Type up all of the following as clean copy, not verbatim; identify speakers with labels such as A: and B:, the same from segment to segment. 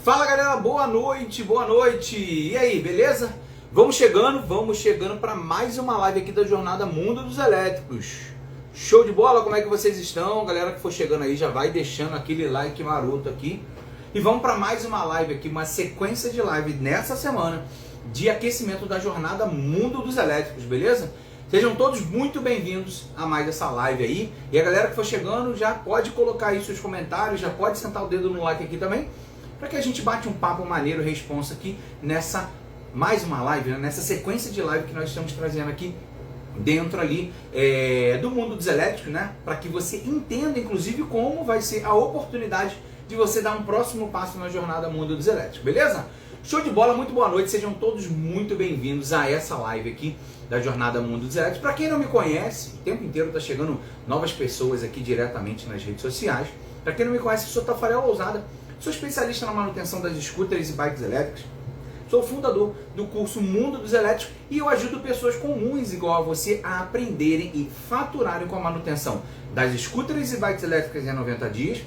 A: Fala galera, boa noite, boa noite. E aí, beleza? Vamos chegando para mais uma live aqui da Jornada Mundo dos Elétricos. Show de bola, como é que vocês estão? Galera que for chegando aí já vai deixando aquele like maroto aqui. E vamos para mais uma live aqui, uma sequência de live nessa semana de aquecimento da Jornada Mundo dos Elétricos, beleza? Sejam todos muito bem-vindos a mais essa live aí. E a galera que for chegando já pode colocar aí seus comentários, já pode sentar o dedo no like aqui também, para que a gente bate um papo maneiro, responsa aqui nessa mais uma live, né? Nessa sequência de live que nós estamos trazendo aqui dentro ali do mundo dos elétricos, né? Para que você entenda, inclusive, como vai ser a oportunidade de você dar um próximo passo na Jornada Mundo dos Elétricos, beleza? Show de bola, muito boa noite, sejam todos muito bem-vindos a essa live aqui da Jornada Mundo dos Elétricos. Para quem não me conhece, o tempo inteiro tá chegando novas pessoas aqui diretamente nas redes sociais. Para quem não me conhece, eu sou Tafarel Lousada, sou especialista na manutenção das scooters e bikes elétricas, sou fundador do curso Mundo dos Elétricos e eu ajudo pessoas comuns igual a você a aprenderem e faturarem com a manutenção das scooters e bikes elétricas em 90 dias,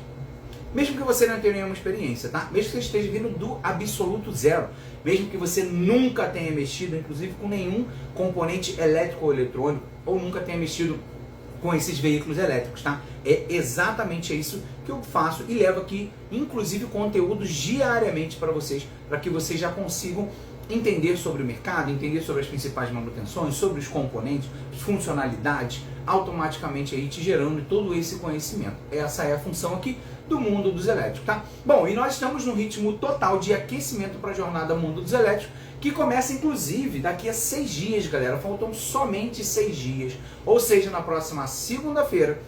A: mesmo que você não tenha nenhuma experiência, tá? Mesmo que você esteja vindo do absoluto zero, mesmo que você nunca tenha mexido, inclusive, com nenhum componente elétrico ou eletrônico, ou nunca tenha mexido com esses veículos elétricos, tá? É exatamente isso que eu faço e levo aqui, inclusive, conteúdos diariamente para vocês já consigam entender sobre o mercado, entender sobre as principais manutenções, sobre os componentes, funcionalidades, automaticamente aí te gerando todo esse conhecimento. Essa é a função aqui do Mundo dos Elétricos, tá? Bom, e nós estamos no ritmo total de aquecimento para a Jornada Mundo dos Elétricos, que começa inclusive daqui a 6 dias, galera. Faltam somente 6 dias, ou seja, na próxima segunda-feira,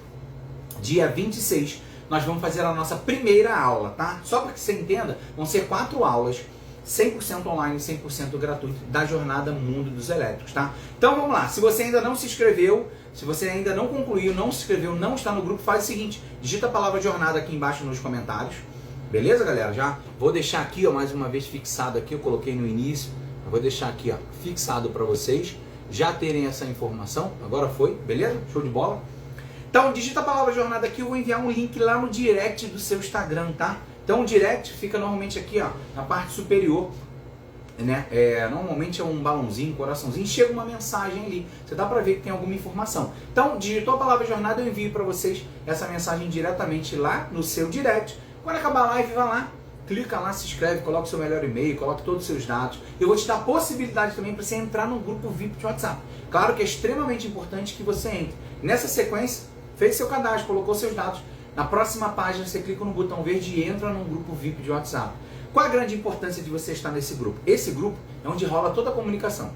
A: dia 26, nós vamos fazer a nossa primeira aula, tá? Só para que você entenda, vão ser 4 aulas, 100% online, 100% gratuito, da Jornada Mundo dos Elétricos, tá? Então vamos lá, se você ainda não se inscreveu, se você ainda não concluiu, não se inscreveu, não está no grupo, faz o seguinte, digita a palavra jornada aqui embaixo nos comentários, beleza, galera? Já vou deixar aqui, ó, mais uma vez fixado aqui, eu coloquei no início, eu vou deixar aqui, ó, fixado para vocês já terem essa informação, agora foi, beleza? Show de bola? Então digita a palavra jornada aqui, eu vou enviar um link lá no direct do seu Instagram, tá? Então o direct fica normalmente aqui, ó, na parte superior, né? Normalmente é um balãozinho, coraçãozinho, chega uma mensagem ali, você dá pra ver que tem alguma informação. Então digitou a palavra jornada, eu envio para vocês essa mensagem diretamente lá no seu direct. Quando acabar a live, vai lá, clica lá, se inscreve, coloca o seu melhor e-mail, coloca todos os seus dados. Eu vou te dar a possibilidade também para você entrar no grupo VIP de WhatsApp. Claro que é extremamente importante que você entre. Nessa sequência, fez seu cadastro, colocou seus dados. Na próxima página você clica no botão verde e entra num grupo VIP de WhatsApp. Qual a grande importância de você estar nesse grupo? Esse grupo é onde rola toda a comunicação.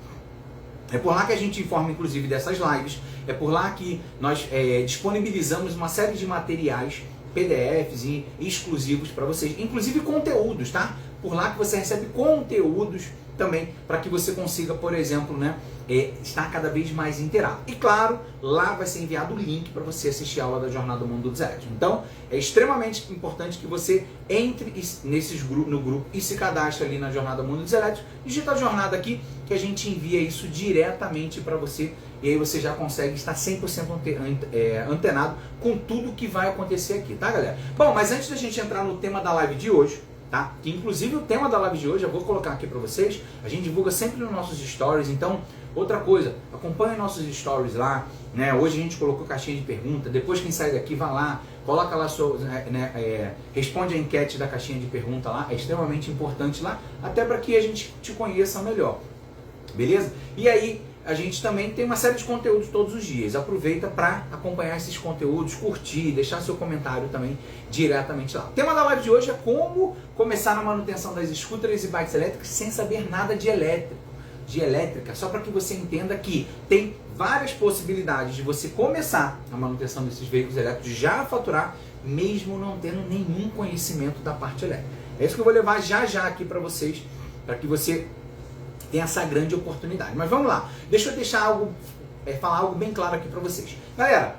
A: É por lá que a gente informa, inclusive, dessas lives. É por lá que nós disponibilizamos uma série de materiais, PDFs e exclusivos para vocês. Inclusive conteúdos, tá? Por lá que você recebe conteúdos também para que você consiga, por exemplo, né, estar cada vez mais inteirado. E claro, lá vai ser enviado o link para você assistir a aula da Jornada Mundo dos Elétricos. Então, é extremamente importante que você entre no grupo e se cadastre ali na Jornada Mundo dos Elétricos. Digita a jornada aqui que a gente envia isso diretamente para você e aí você já consegue estar 100% antenado com tudo que vai acontecer aqui, tá, galera? Bom, mas antes da gente entrar no tema da live de hoje, tá? Que inclusive o tema da live de hoje eu vou colocar aqui para vocês, a gente divulga sempre nos nossos stories, então outra coisa, acompanhe nossos stories lá, né? Hoje a gente colocou caixinha de pergunta, depois quem sai daqui vai lá, coloca lá responde a enquete da caixinha de pergunta lá, é extremamente importante lá, até para que a gente te conheça melhor, beleza? E aí a gente também tem uma série de conteúdos todos os dias. Aproveita para acompanhar esses conteúdos, curtir, deixar seu comentário também diretamente lá. O tema da live de hoje é como começar na manutenção das scooters e bikes elétricas sem saber nada de elétrica, só para que você entenda que tem várias possibilidades de você começar a manutenção desses veículos elétricos, já faturar, mesmo não tendo nenhum conhecimento da parte elétrica. É isso que eu vou levar já aqui para vocês, para que você tem essa grande oportunidade. Mas vamos lá, deixa eu falar algo bem claro aqui para vocês. Galera,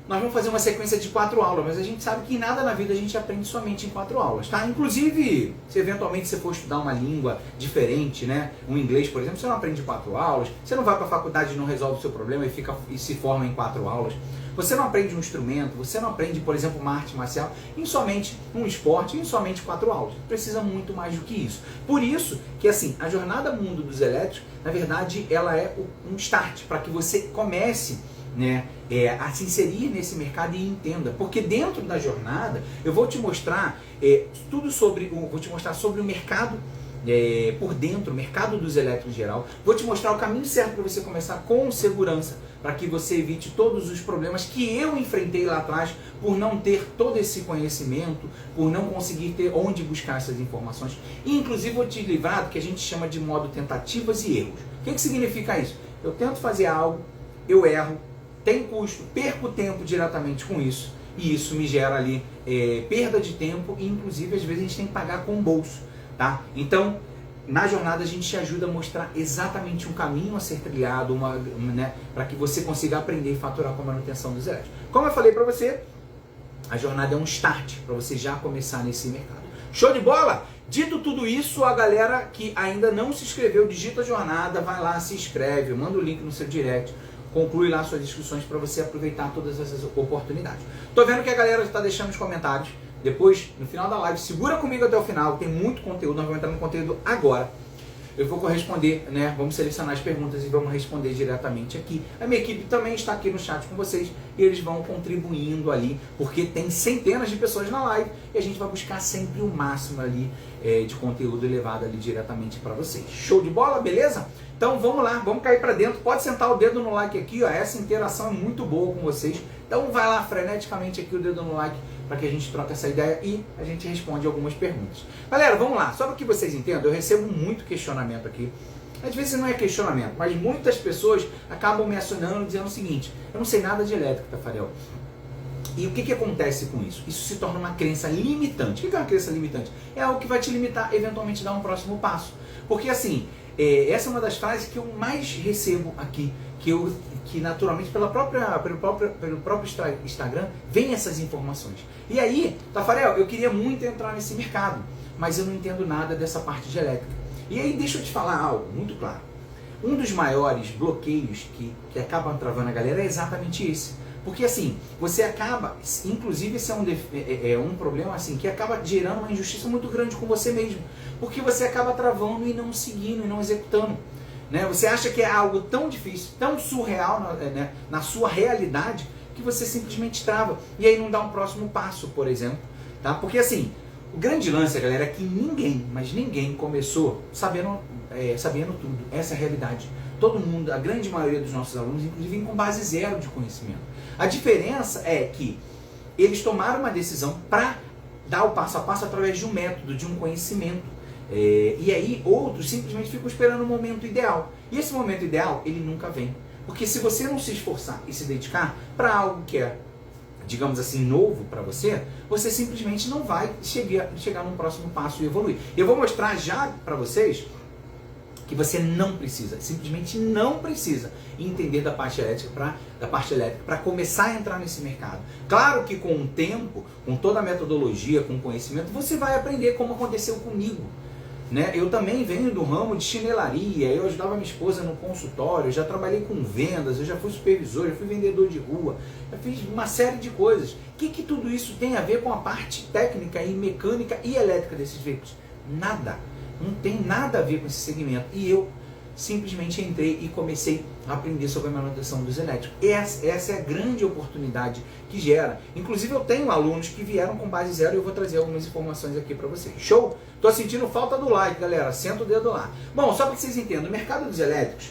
A: nós vamos fazer uma sequência de 4 aulas, mas a gente sabe que nada na vida a gente aprende somente em 4 aulas, tá? Inclusive, se eventualmente você for estudar uma língua diferente, né? Um inglês, por exemplo, você não aprende em 4 aulas, você não vai para a faculdade e não resolve o seu problema e se forma em 4 aulas. Você não aprende um instrumento, você não aprende, por exemplo, uma arte marcial em somente um esporte, em somente 4 aulas. Precisa muito mais do que isso. Por isso que, assim, a jornada Mundo dos Elétricos, na verdade, ela é um start para que você comece, né, a se inserir nesse mercado e entenda. Porque dentro da jornada, eu vou te mostrar tudo sobre, vou te mostrar sobre o mercado por dentro, o mercado dos elétricos em geral. Vou te mostrar o caminho certo para você começar com segurança, para que você evite todos os problemas que eu enfrentei lá atrás por não ter todo esse conhecimento, por não conseguir ter onde buscar essas informações. E inclusive vou te livrar do que a gente chama de modo tentativas e erros. O que significa isso? Eu tento fazer algo, eu erro, tem custo, perco tempo diretamente com isso, e isso me gera ali perda de tempo, e inclusive às vezes a gente tem que pagar com o bolso. Tá? Então, na jornada a gente te ajuda a mostrar exatamente um caminho a ser trilhado, né, para que você consiga aprender e faturar com a manutenção dos elétricos. Como eu falei para você, a jornada é um start para você já começar nesse mercado. Show de bola? Dito tudo isso, a galera que ainda não se inscreveu, digita a jornada, vai lá, se inscreve, manda o link no seu direct, conclui lá suas inscrições para você aproveitar todas essas oportunidades. Tô vendo que a galera está deixando os comentários. Depois, no final da live, segura comigo até o final, tem muito conteúdo, nós vamos entrar no conteúdo agora. Eu vou corresponder, né? Vamos selecionar as perguntas e vamos responder diretamente aqui. A minha equipe também está aqui no chat com vocês e eles vão contribuindo ali, porque tem centenas de pessoas na live e a gente vai buscar sempre o máximo ali de conteúdo levado ali diretamente para vocês. Show de bola, beleza? Então vamos lá, vamos cair para dentro. Pode sentar o dedo no like aqui, ó. Essa interação é muito boa com vocês. Então vai lá freneticamente aqui o dedo no like para que a gente troque essa ideia e a gente responde algumas perguntas. Galera, vamos lá. Só para que vocês entendam, eu recebo muito questionamento aqui. Às vezes não é questionamento, mas muitas pessoas acabam me acionando dizendo o seguinte: eu não sei nada de elétrica, Tafarel. E o que acontece com isso? Isso se torna uma crença limitante. O que é uma crença limitante? É algo que vai te limitar, eventualmente, dar um próximo passo. Porque assim, essa é uma das frases que eu mais recebo aqui, que naturalmente pelo próprio Instagram vem essas informações. E aí, Tafarel, eu queria muito entrar nesse mercado, mas eu não entendo nada dessa parte de elétrica. E aí deixa eu te falar algo muito claro. Um dos maiores bloqueios que acabam travando a galera é exatamente esse. Porque assim, você acaba, inclusive esse é um problema assim, que acaba gerando uma injustiça muito grande com você mesmo. Porque você acaba travando e não seguindo, e não executando. Né? Você acha que é algo tão difícil, tão surreal na sua realidade, que você simplesmente trava. E aí não dá um próximo passo, por exemplo. Tá? Porque assim, o grande lance, galera, é que ninguém, mas ninguém começou sabendo tudo. Essa é a realidade. Todo mundo, a grande maioria dos nossos alunos, inclusive, vem com base zero de conhecimento. A diferença é que eles tomaram uma decisão para dar o passo a passo através de um método, de um conhecimento. E aí outros simplesmente ficam esperando o momento ideal. E esse momento ideal, ele nunca vem. Porque se você não se esforçar e se dedicar para algo que é, digamos assim, novo para você, você simplesmente não vai chegar num próximo passo e evoluir. Eu vou mostrar já para vocês que você não precisa, simplesmente não precisa entender da parte elétrica para começar a entrar nesse mercado. Claro que com o tempo, com toda a metodologia, com o conhecimento, você vai aprender como aconteceu comigo. Né? Eu também venho do ramo de chinelaria, eu ajudava minha esposa no consultório, eu já trabalhei com vendas, eu já fui supervisor, eu fui vendedor de rua, eu fiz uma série de coisas. O que tudo isso tem a ver com a parte técnica e mecânica e elétrica desses veículos? Nada. Não tem nada a ver com esse segmento. E eu simplesmente entrei e comecei a aprender sobre a manutenção dos elétricos. Essa é a grande oportunidade que gera. Inclusive eu tenho alunos que vieram com base zero e eu vou trazer algumas informações aqui para vocês. Show? Tô sentindo falta do like, galera. Senta o dedo lá. Bom, só para que vocês entendam, o mercado dos elétricos,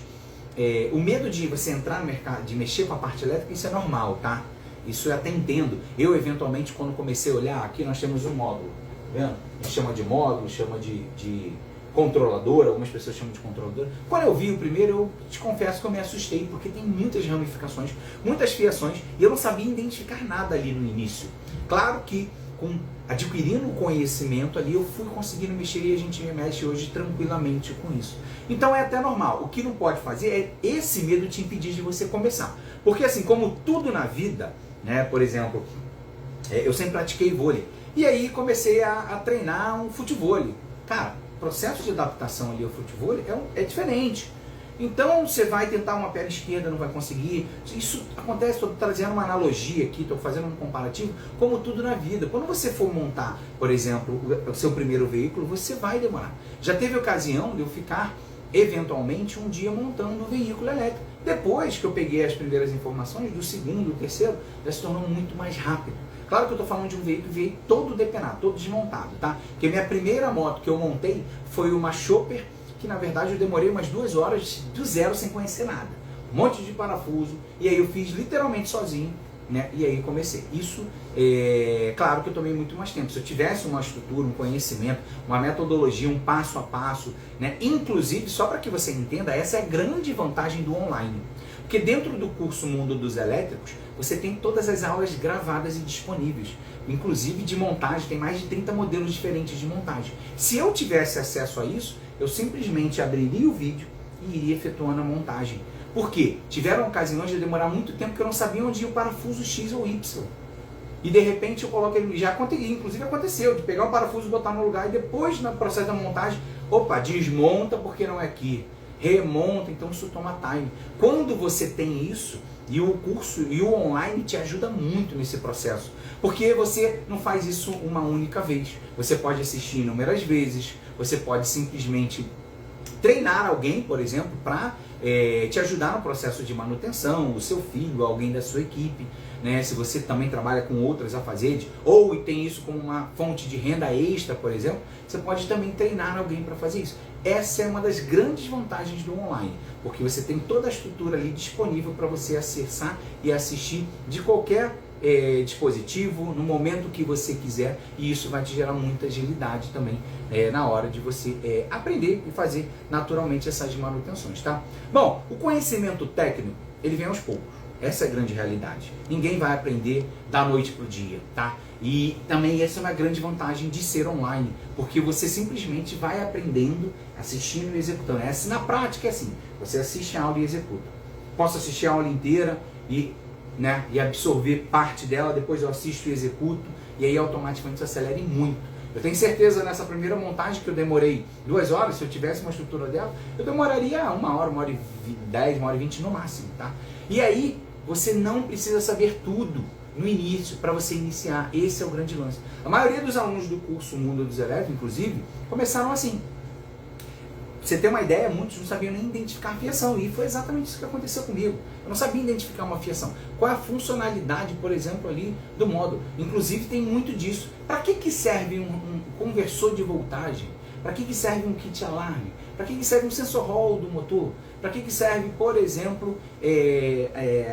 A: o medo de você entrar no mercado, de mexer com a parte elétrica, isso é normal, tá? Isso eu até entendo. Eu, eventualmente, quando comecei a olhar, aqui nós temos um módulo. Tá vendo? A gente chama de módulo, chama de controladora, algumas pessoas chamam de controladora. Quando eu vi o primeiro, eu te confesso que eu me assustei, porque tem muitas ramificações, muitas fiações, e eu não sabia identificar nada ali no início. Claro que, adquirindo conhecimento ali, eu fui conseguindo mexer e a gente mexe hoje tranquilamente com isso. Então é até normal. O que não pode fazer é esse medo te impedir de você começar. Porque assim, como tudo na vida, né, por exemplo, eu sempre pratiquei vôlei. E aí comecei a treinar um futevôlei. Cara, o processo de adaptação ali ao futevôlei é diferente. Então você vai tentar uma perna esquerda, não vai conseguir. Isso acontece, estou trazendo uma analogia aqui, estou fazendo um comparativo, como tudo na vida. Quando você for montar, por exemplo, o seu primeiro veículo, você vai demorar. Já teve ocasião de eu ficar, eventualmente, um dia montando um veículo elétrico. Depois que eu peguei as primeiras informações, do segundo, do terceiro, já se tornou muito mais rápido. Claro que eu estou falando de um veículo que veio todo depenado, todo desmontado, tá? Porque minha primeira moto que eu montei foi uma Chopper, que na verdade eu demorei umas 2 horas do zero sem conhecer nada. Um monte de parafuso, e aí eu fiz literalmente sozinho, né? E aí comecei. Isso, claro que eu tomei muito mais tempo. Se eu tivesse uma estrutura, um conhecimento, uma metodologia, um passo a passo, né? Inclusive, só para que você entenda, essa é a grande vantagem do online. Porque dentro do curso Mundo dos Elétricos, você tem todas as aulas gravadas e disponíveis. Inclusive de montagem, tem mais de 30 modelos diferentes de montagem. Se eu tivesse acesso a isso, eu simplesmente abriria o vídeo e iria efetuando a montagem. Por quê? Tiveram ocasiões de demorar muito tempo que eu não sabia onde ia o parafuso X ou Y. E de repente eu coloco ele, inclusive aconteceu, de pegar o parafuso, botar no lugar e depois no processo da montagem, opa, desmonta porque não é aqui. Remonta, então isso toma time. Quando você tem isso, e o curso e o online te ajuda muito nesse processo, porque você não faz isso uma única vez, você pode assistir inúmeras vezes, você pode simplesmente treinar alguém, por exemplo, para te ajudar no processo de manutenção, o seu filho, alguém da sua equipe, né? Se você também trabalha com outras afazeres, ou tem isso como uma fonte de renda extra, por exemplo, você pode também treinar alguém para fazer isso. Essa é uma das grandes vantagens do online, porque você tem toda a estrutura ali disponível para você acessar e assistir de qualquer dispositivo, no momento que você quiser, e isso vai te gerar muita agilidade também na hora de você aprender e fazer naturalmente essas manutenções, tá? Bom, o conhecimento técnico, ele vem aos poucos. Essa é a grande realidade. Ninguém vai aprender da noite para o dia, tá? E também essa é uma grande vantagem de ser online, porque você simplesmente vai aprendendo, assistindo e executando. Na prática é assim, você assiste a aula e executa. Posso assistir a aula inteira e absorver parte dela, depois eu assisto e executo, e aí automaticamente isso acelera muito. Eu tenho certeza nessa primeira montagem que eu demorei 2 horas, se eu tivesse uma estrutura dela, eu demoraria 1 hora, 1 hora e 10, 1 hora e 20 no máximo, tá? E aí, você não precisa saber tudo no início para você iniciar. Esse é o grande lance. A maioria dos alunos do curso Mundo dos Elétricos, inclusive, começaram assim. Pra você ter uma ideia, muitos não sabiam nem identificar a fiação, e foi exatamente isso que aconteceu comigo. Eu não sabia identificar uma fiação. Qual é a funcionalidade, por exemplo, ali do módulo? Inclusive tem muito disso. Para que serve um conversor de voltagem? Para que serve um kit alarme? Para que serve um sensor Hall do motor? Para que serve, por exemplo,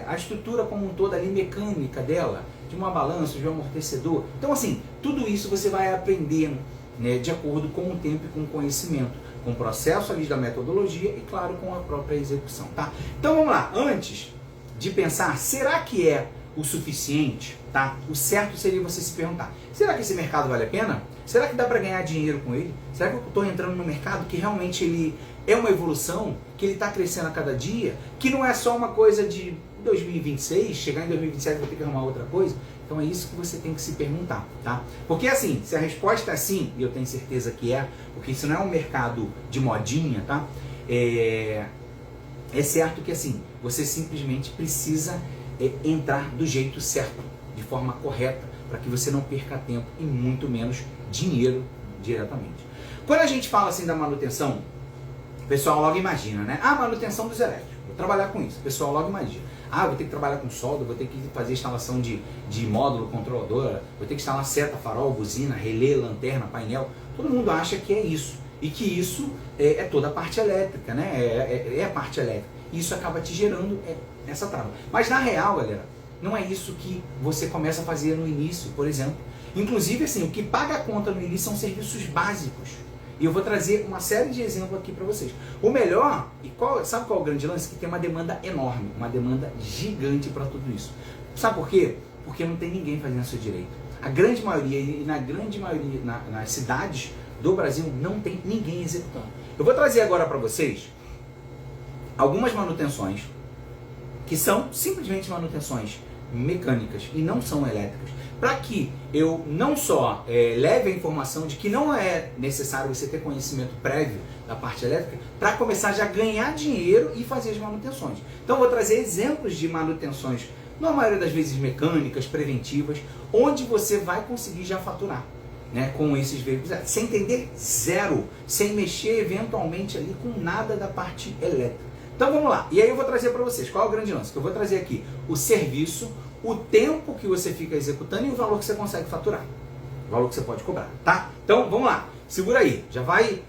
A: a estrutura como um todo ali, mecânica dela, de uma balança, de um amortecedor? Então, assim, tudo isso você vai aprendendo, né, de acordo com o tempo e com o conhecimento, com o processo ali da metodologia e, claro, com a própria execução, tá? Então, vamos lá. Antes de pensar, será que é o suficiente, tá? O certo seria você se perguntar, será que esse mercado vale a pena? Será que dá para ganhar dinheiro com ele? Será que eu estou entrando no mercado que realmente ele é uma evolução, que ele está crescendo a cada dia, que não é só uma coisa de 2026, chegar em 2027 vou ter que arrumar outra coisa? Então é isso que você tem que se perguntar, tá? Porque assim, se a resposta é sim, e eu tenho certeza que é, porque isso não é um mercado de modinha, tá? É certo que assim, você simplesmente precisa entrar do jeito certo, de forma correta, para que você não perca tempo e muito menos dinheiro diretamente. Quando a gente fala assim da manutenção, o pessoal logo imagina, né? Ah, manutenção dos elétricos, vou trabalhar com isso. O pessoal logo imagina. Ah, vou ter que trabalhar com solda, vou ter que fazer instalação de módulo, controladora, vou ter que instalar seta, farol, buzina, relé, lanterna, painel. Todo mundo acha que é isso. E que isso é toda a parte elétrica, né? É a parte elétrica. E isso acaba te gerando essa trava. Mas na real, galera, não é isso que você começa a fazer no início, por exemplo. Inclusive, assim, o que paga a conta no início são serviços básicos. E eu vou trazer uma série de exemplos aqui para vocês. O melhor, sabe qual é o grande lance? Que tem uma demanda enorme, uma demanda gigante para tudo isso. Sabe por quê? Porque não tem ninguém fazendo isso direito. A grande maioria, e na grande maioria, nas cidades do Brasil, não tem ninguém executando. Eu vou trazer agora para vocês algumas manutenções, que são simplesmente manutenções mecânicas e não são elétricas. Para que eu não só leve a informação de que não é necessário você ter conhecimento prévio da parte elétrica para começar já a ganhar dinheiro e fazer as manutenções. Então eu vou trazer exemplos de manutenções, na maioria das vezes mecânicas, preventivas, onde você vai conseguir já faturar, né, com esses veículos, sem entender zero, sem mexer eventualmente ali com nada da parte elétrica. Então vamos lá, e aí eu vou trazer para vocês, qual é o grande lance? Que eu vou trazer aqui o serviço, o tempo que você fica executando e o valor que você consegue faturar, o valor que você pode cobrar, tá? Então vamos lá, segura aí, já vai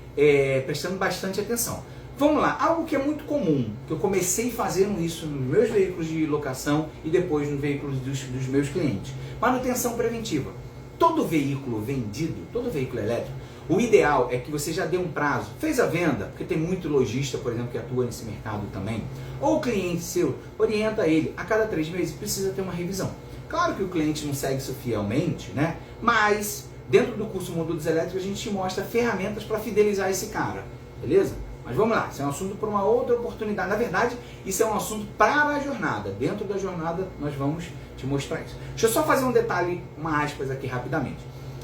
A: prestando bastante atenção. Vamos lá, algo que é muito comum, que eu comecei fazendo isso nos meus veículos de locação e depois nos veículos dos meus clientes. Manutenção preventiva. Todo veículo vendido, todo veículo elétrico, o ideal é que você já dê um prazo, fez a venda, porque tem muito lojista, por exemplo, que atua nesse mercado também, ou o cliente seu, orienta ele, a cada 3 meses precisa ter uma revisão. Claro que o cliente não segue isso fielmente, né? Mas dentro do curso Mundo dos Elétricos a gente te mostra ferramentas para fidelizar esse cara, beleza? Mas vamos lá, isso é um assunto para uma outra oportunidade. Na verdade, isso é um assunto para a jornada. Dentro da jornada, nós vamos te mostrar isso. Deixa eu só fazer um detalhe, uma aspas aqui rapidamente.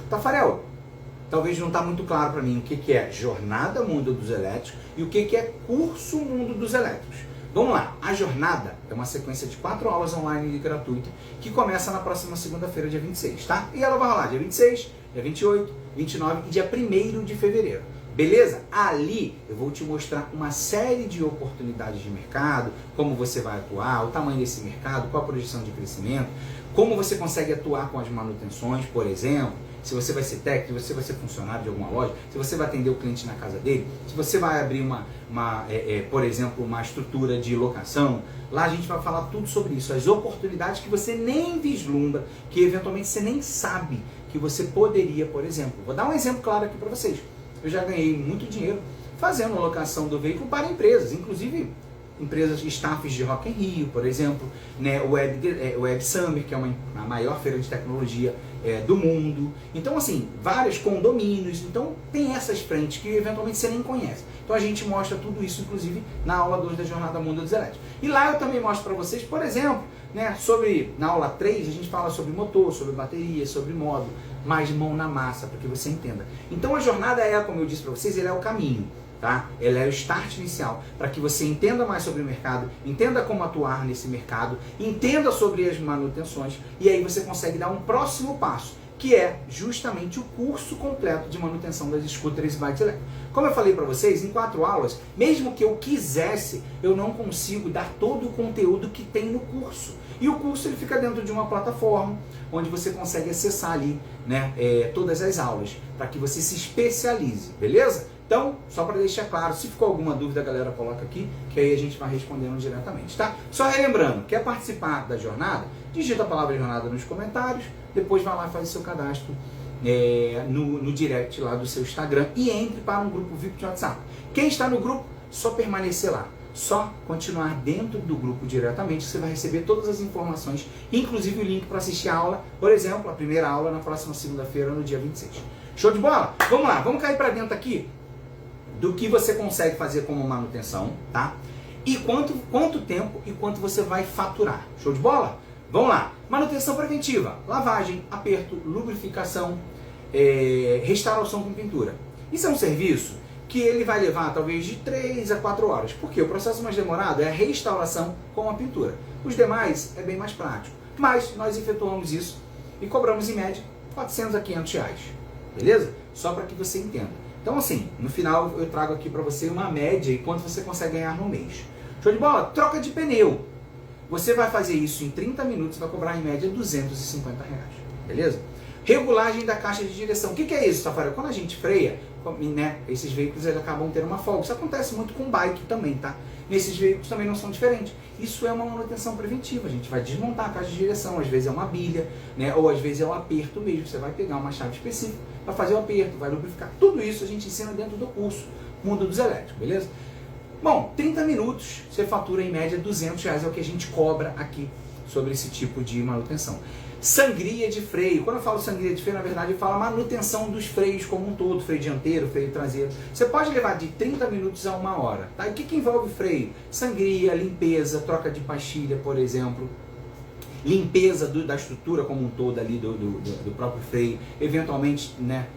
A: Tafarel, talvez não está muito claro para mim o que é Jornada Mundo dos Elétricos e o que é Curso Mundo dos Elétricos. Vamos lá, a jornada é uma sequência de 4 aulas online gratuita que começa na próxima segunda-feira, dia 26, tá? E ela vai rolar dia 26, dia 28, 29 e dia 1º de fevereiro. Beleza? Ali eu vou te mostrar uma série de oportunidades de mercado, como você vai atuar, o tamanho desse mercado, qual a projeção de crescimento, como você consegue atuar com as manutenções, por exemplo, se você vai ser técnico, se você vai ser funcionário de alguma loja, se você vai atender o cliente na casa dele, se você vai abrir por exemplo, uma estrutura de locação. Lá a gente vai falar tudo sobre isso, as oportunidades que você nem vislumbra, que eventualmente você nem sabe que você poderia, por exemplo. Vou dar um exemplo claro aqui para vocês. Eu já ganhei muito dinheiro fazendo a locação do veículo para empresas, inclusive empresas, staffs de Rock in Rio, por exemplo, né, o Web Summer, que é a maior feira de tecnologia do mundo. Então, assim, vários condomínios. Então, tem essas frentes que eventualmente você nem conhece. Então, a gente mostra tudo isso, inclusive, na aula 2 da Jornada Mundo dos Elétricos. E lá eu também mostro para vocês, por exemplo, né, na aula 3, a gente fala sobre motor, sobre bateria, sobre módulo, mais mão na massa, para que você entenda. Então, a jornada como eu disse para vocês, ele é o caminho. Tá? Ela é o start inicial, para que você entenda mais sobre o mercado, entenda como atuar nesse mercado, entenda sobre as manutenções, e aí você consegue dar um próximo passo, que é justamente o curso completo de manutenção das scooters e bikes elétricas. Como eu falei para vocês, em 4 aulas, mesmo que eu quisesse, eu não consigo dar todo o conteúdo que tem no curso. E o curso ele fica dentro de uma plataforma, onde você consegue acessar ali, né, todas as aulas, para que você se especialize, beleza? Então, só para deixar claro, se ficou alguma dúvida, a galera coloca aqui, que aí a gente vai respondendo diretamente, tá? Só relembrando, quer participar da jornada? Digita a palavra jornada nos comentários, depois vai lá e faz o seu cadastro no direct lá do seu Instagram e entre para um grupo VIP de WhatsApp. Quem está no grupo, só permanecer lá. Só continuar dentro do grupo diretamente, você vai receber todas as informações, inclusive o link para assistir a aula, por exemplo, a primeira aula na próxima segunda-feira, no dia 26. Show de bola? Vamos lá, vamos cair para dentro aqui do que você consegue fazer como manutenção, tá? E quanto tempo e quanto você vai faturar. Show de bola? Vamos lá. Manutenção preventiva, lavagem, aperto, lubrificação, restauração com pintura. Isso é um serviço que ele vai levar talvez de 3 a 4 horas. Por quê? O processo mais demorado é a restauração com a pintura. Os demais é bem mais prático. Mas nós efetuamos isso e cobramos em média 400 a 500 reais. Beleza? Só para que você entenda. Então, assim, no final eu trago aqui para você uma média e quanto você consegue ganhar no mês. Show de bola? Troca de pneu. Você vai fazer isso em 30 minutos e vai cobrar em média 250 reais. Beleza? Regulagem da caixa de direção. O que é isso, Tafarel? Quando a gente freia, né, esses veículos eles acabam tendo uma folga. Isso acontece muito com bike também, tá? Nesses veículos também não são diferentes. Isso é uma manutenção preventiva. A gente vai desmontar a caixa de direção. Às vezes é uma bilha, né? Ou às vezes é um aperto mesmo. Você vai pegar uma chave específica para fazer o aperto, vai lubrificar. Tudo isso a gente ensina dentro do curso Mundo dos Elétricos, beleza? Bom, 30 minutos você fatura em média 200 reais, é o que a gente cobra aqui sobre esse tipo de manutenção. Sangria de freio. Quando eu falo sangria de freio, na verdade eu falo manutenção dos freios como um todo, freio dianteiro, freio traseiro. Você pode levar de 30 minutos a 1 hora. Tá? E o que envolve freio? Sangria, limpeza, troca de pastilha, por exemplo. limpeza da estrutura como um todo ali do próprio freio, eventualmente, né,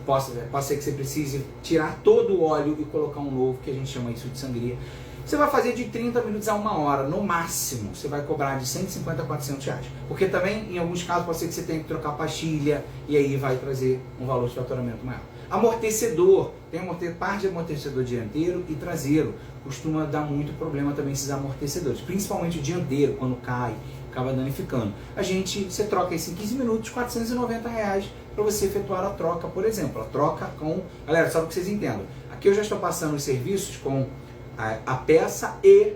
A: pode ser que você precise tirar todo o óleo e colocar um novo, que a gente chama isso de sangria. Você vai fazer de 30 minutos a 1 hora, no máximo. Você vai cobrar de 150 a 400 reais. Porque também, em alguns casos, pode ser que você tenha que trocar pastilha e aí vai trazer um valor de faturamento maior. Amortecedor. Tem parte de amortecedor dianteiro e traseiro. Costuma dar muito problema também esses amortecedores. Principalmente o dianteiro, quando cai, acaba danificando. Você troca isso em 15 minutos, 490 reais para você efetuar a troca, por exemplo. A troca com... Galera, só para que vocês entendam. Aqui eu já estou passando os serviços com a peça e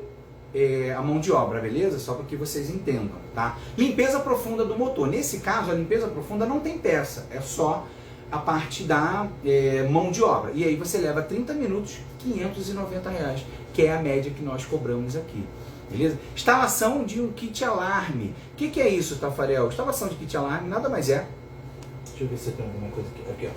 A: a mão de obra, beleza? Só para que vocês entendam, tá? Limpeza profunda do motor. Nesse caso, a limpeza profunda não tem peça, é só a parte da mão de obra. E aí você leva 30 minutos, 590 reais, que é a média que nós cobramos aqui, beleza? Instalação de um kit alarme. O que é isso, Tafarel? Instalação de kit alarme nada mais é... Deixa eu ver se tem alguma coisa aqui.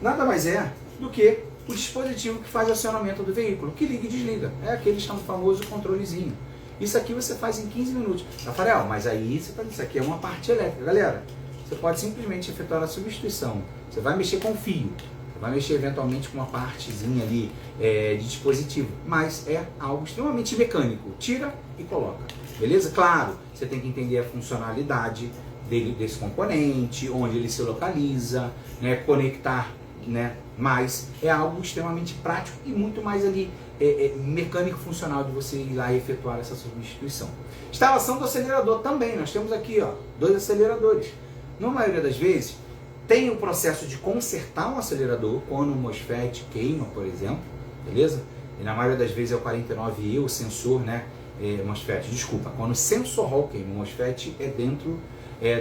A: Nada mais é do que o dispositivo que faz acionamento do veículo, que liga e desliga. É aquele famoso controlezinho. Isso aqui você faz em 15 minutos. Rafael, mas aí isso aqui é uma parte elétrica. Galera, você pode simplesmente efetuar a substituição. Você vai mexer com fio, você vai mexer eventualmente com uma partezinha ali de dispositivo, mas é algo extremamente mecânico. Tira e coloca. Beleza? Claro, você tem que entender a funcionalidade desse componente, onde ele se localiza, né, conectar, né, mas é algo extremamente prático e muito mais ali mecânico funcional de você ir lá e efetuar essa substituição. Instalação do acelerador também, nós temos aqui 2 aceleradores. Na maioria das vezes tem o processo de consertar um acelerador quando o MOSFET queima, por exemplo, beleza? E na maioria das vezes é o 49E, o sensor, né, MOSFET, desculpa, quando o sensor hall queima, o MOSFET é dentro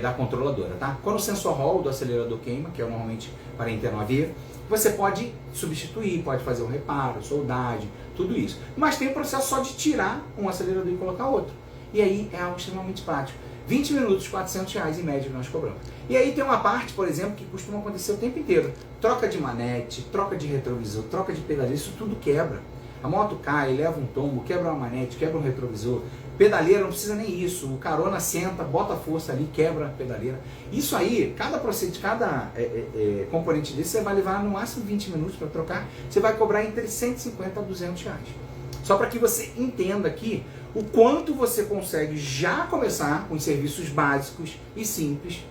A: da controladora, tá? Quando o sensor hall do acelerador queima, que é normalmente 49E, você pode substituir, pode fazer um reparo, soldagem, tudo isso. Mas tem o processo só de tirar um acelerador e colocar outro. E aí é algo extremamente prático. 20 minutos, 400 reais em média que nós cobramos. E aí tem uma parte, por exemplo, que costuma acontecer o tempo inteiro. Troca de manete, troca de retrovisor, troca de pedaleira, isso tudo quebra. A moto cai, leva um tombo, quebra uma manete, quebra um retrovisor. Pedaleira não precisa nem isso. O carona senta, bota a força ali, quebra a pedaleira. Isso aí, cada componente desse você vai levar no máximo 20 minutos para trocar. Você vai cobrar entre 150 a 200 reais. Só para que você entenda aqui o quanto você consegue já começar com os serviços básicos e simples,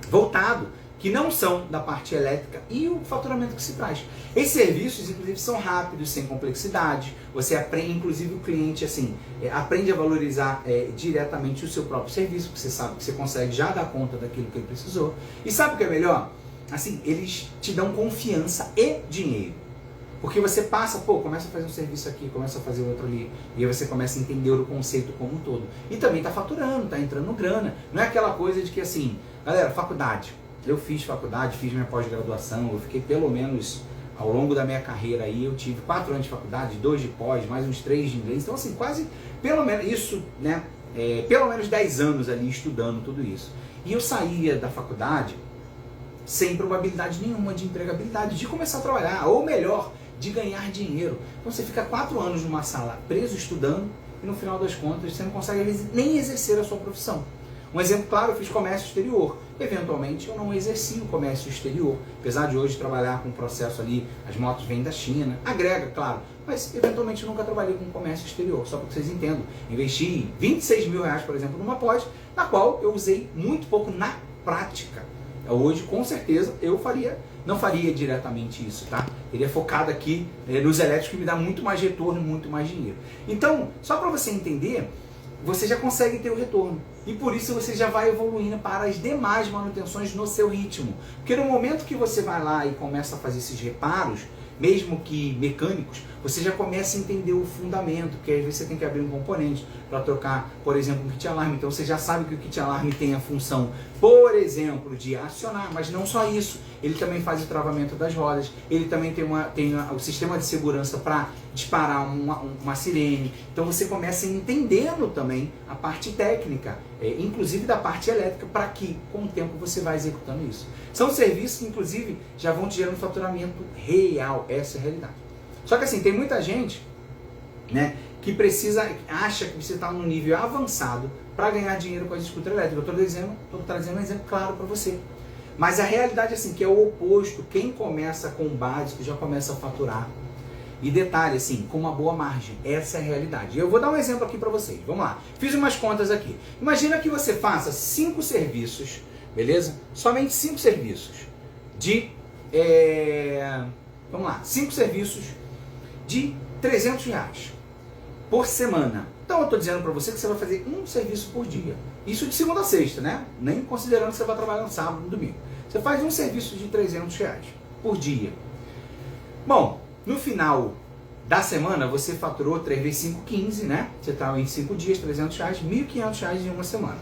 A: voltado, que não são da parte elétrica e o faturamento que se traz. Esses serviços, inclusive, são rápidos, sem complexidade. Você aprende, inclusive o cliente, assim, aprende a valorizar diretamente o seu próprio serviço, porque você sabe que você consegue já dar conta daquilo que ele precisou. E sabe o que é melhor? Assim, eles te dão confiança e dinheiro. Porque você passa, começa a fazer um serviço aqui, começa a fazer outro ali, e aí você começa a entender o conceito como um todo. E também está faturando, está entrando grana. Não é aquela coisa de que assim, galera, faculdade. Eu fiz faculdade, fiz minha pós-graduação, eu fiquei pelo menos, ao longo da minha carreira aí, eu tive 4 anos de faculdade, 2 de pós, mais uns 3 de inglês. Então assim, quase, pelo menos, isso, né, pelo menos 10 anos ali estudando tudo isso. E eu saía da faculdade sem probabilidade nenhuma de empregabilidade, de começar a trabalhar, ou melhor, de ganhar dinheiro. Então você fica 4 anos numa sala preso estudando e no final das contas você não consegue nem exercer a sua profissão. Um exemplo claro, eu fiz comércio exterior. Eventualmente eu não exerci o comércio exterior, apesar de hoje trabalhar com o processo ali, as motos vêm da China, agrega, claro, mas eventualmente eu nunca trabalhei com comércio exterior, só para que vocês entendam. Investi 26 mil reais, por exemplo, numa pós, na qual eu usei muito pouco na prática. Hoje, com certeza, eu não faria diretamente isso, tá? Teria focado aqui nos elétricos, que me dá muito mais retorno e muito mais dinheiro. Então, só para você entender, você já consegue ter o retorno. E por isso você já vai evoluindo para as demais manutenções no seu ritmo. Porque no momento que você vai lá e começa a fazer esses reparos, mesmo que mecânicos, você já começa a entender o fundamento, que às vezes você tem que abrir um componente para trocar, por exemplo, um kit alarme. Então você já sabe que o kit alarme tem a função, por exemplo, de acionar, mas não só isso. Ele também faz o travamento das rodas, ele também tem o sistema de segurança para disparar uma sirene. Então você começa entendendo também a parte técnica, inclusive da parte elétrica, para que com o tempo você vai executando isso. São serviços que inclusive já vão te gerando faturamento real, essa é a realidade. Só que assim, tem muita gente, né, que acha que você está num nível avançado para ganhar dinheiro com as scooters elétricas. Eu estou trazendo um exemplo claro para você. Mas a realidade é assim, que é o oposto. Quem começa com o básico já começa a faturar. E detalhe, assim, com uma boa margem. Essa é a realidade. Eu vou dar um exemplo aqui para vocês. Vamos lá. Fiz umas contas aqui. Imagina que você faça 5 serviços, beleza? Somente 5 serviços de... vamos lá. 5 serviços de R$300 por semana. Então eu estou dizendo para você que você vai fazer um serviço por dia. Isso de segunda a sexta, né? Nem considerando que você vai trabalhar no sábado e no domingo. Você faz um serviço de R$300 por dia. Bom, no final da semana você faturou 3 vezes 5, 15, né? Você está em 5 dias, R$300, R$1.500 em uma semana.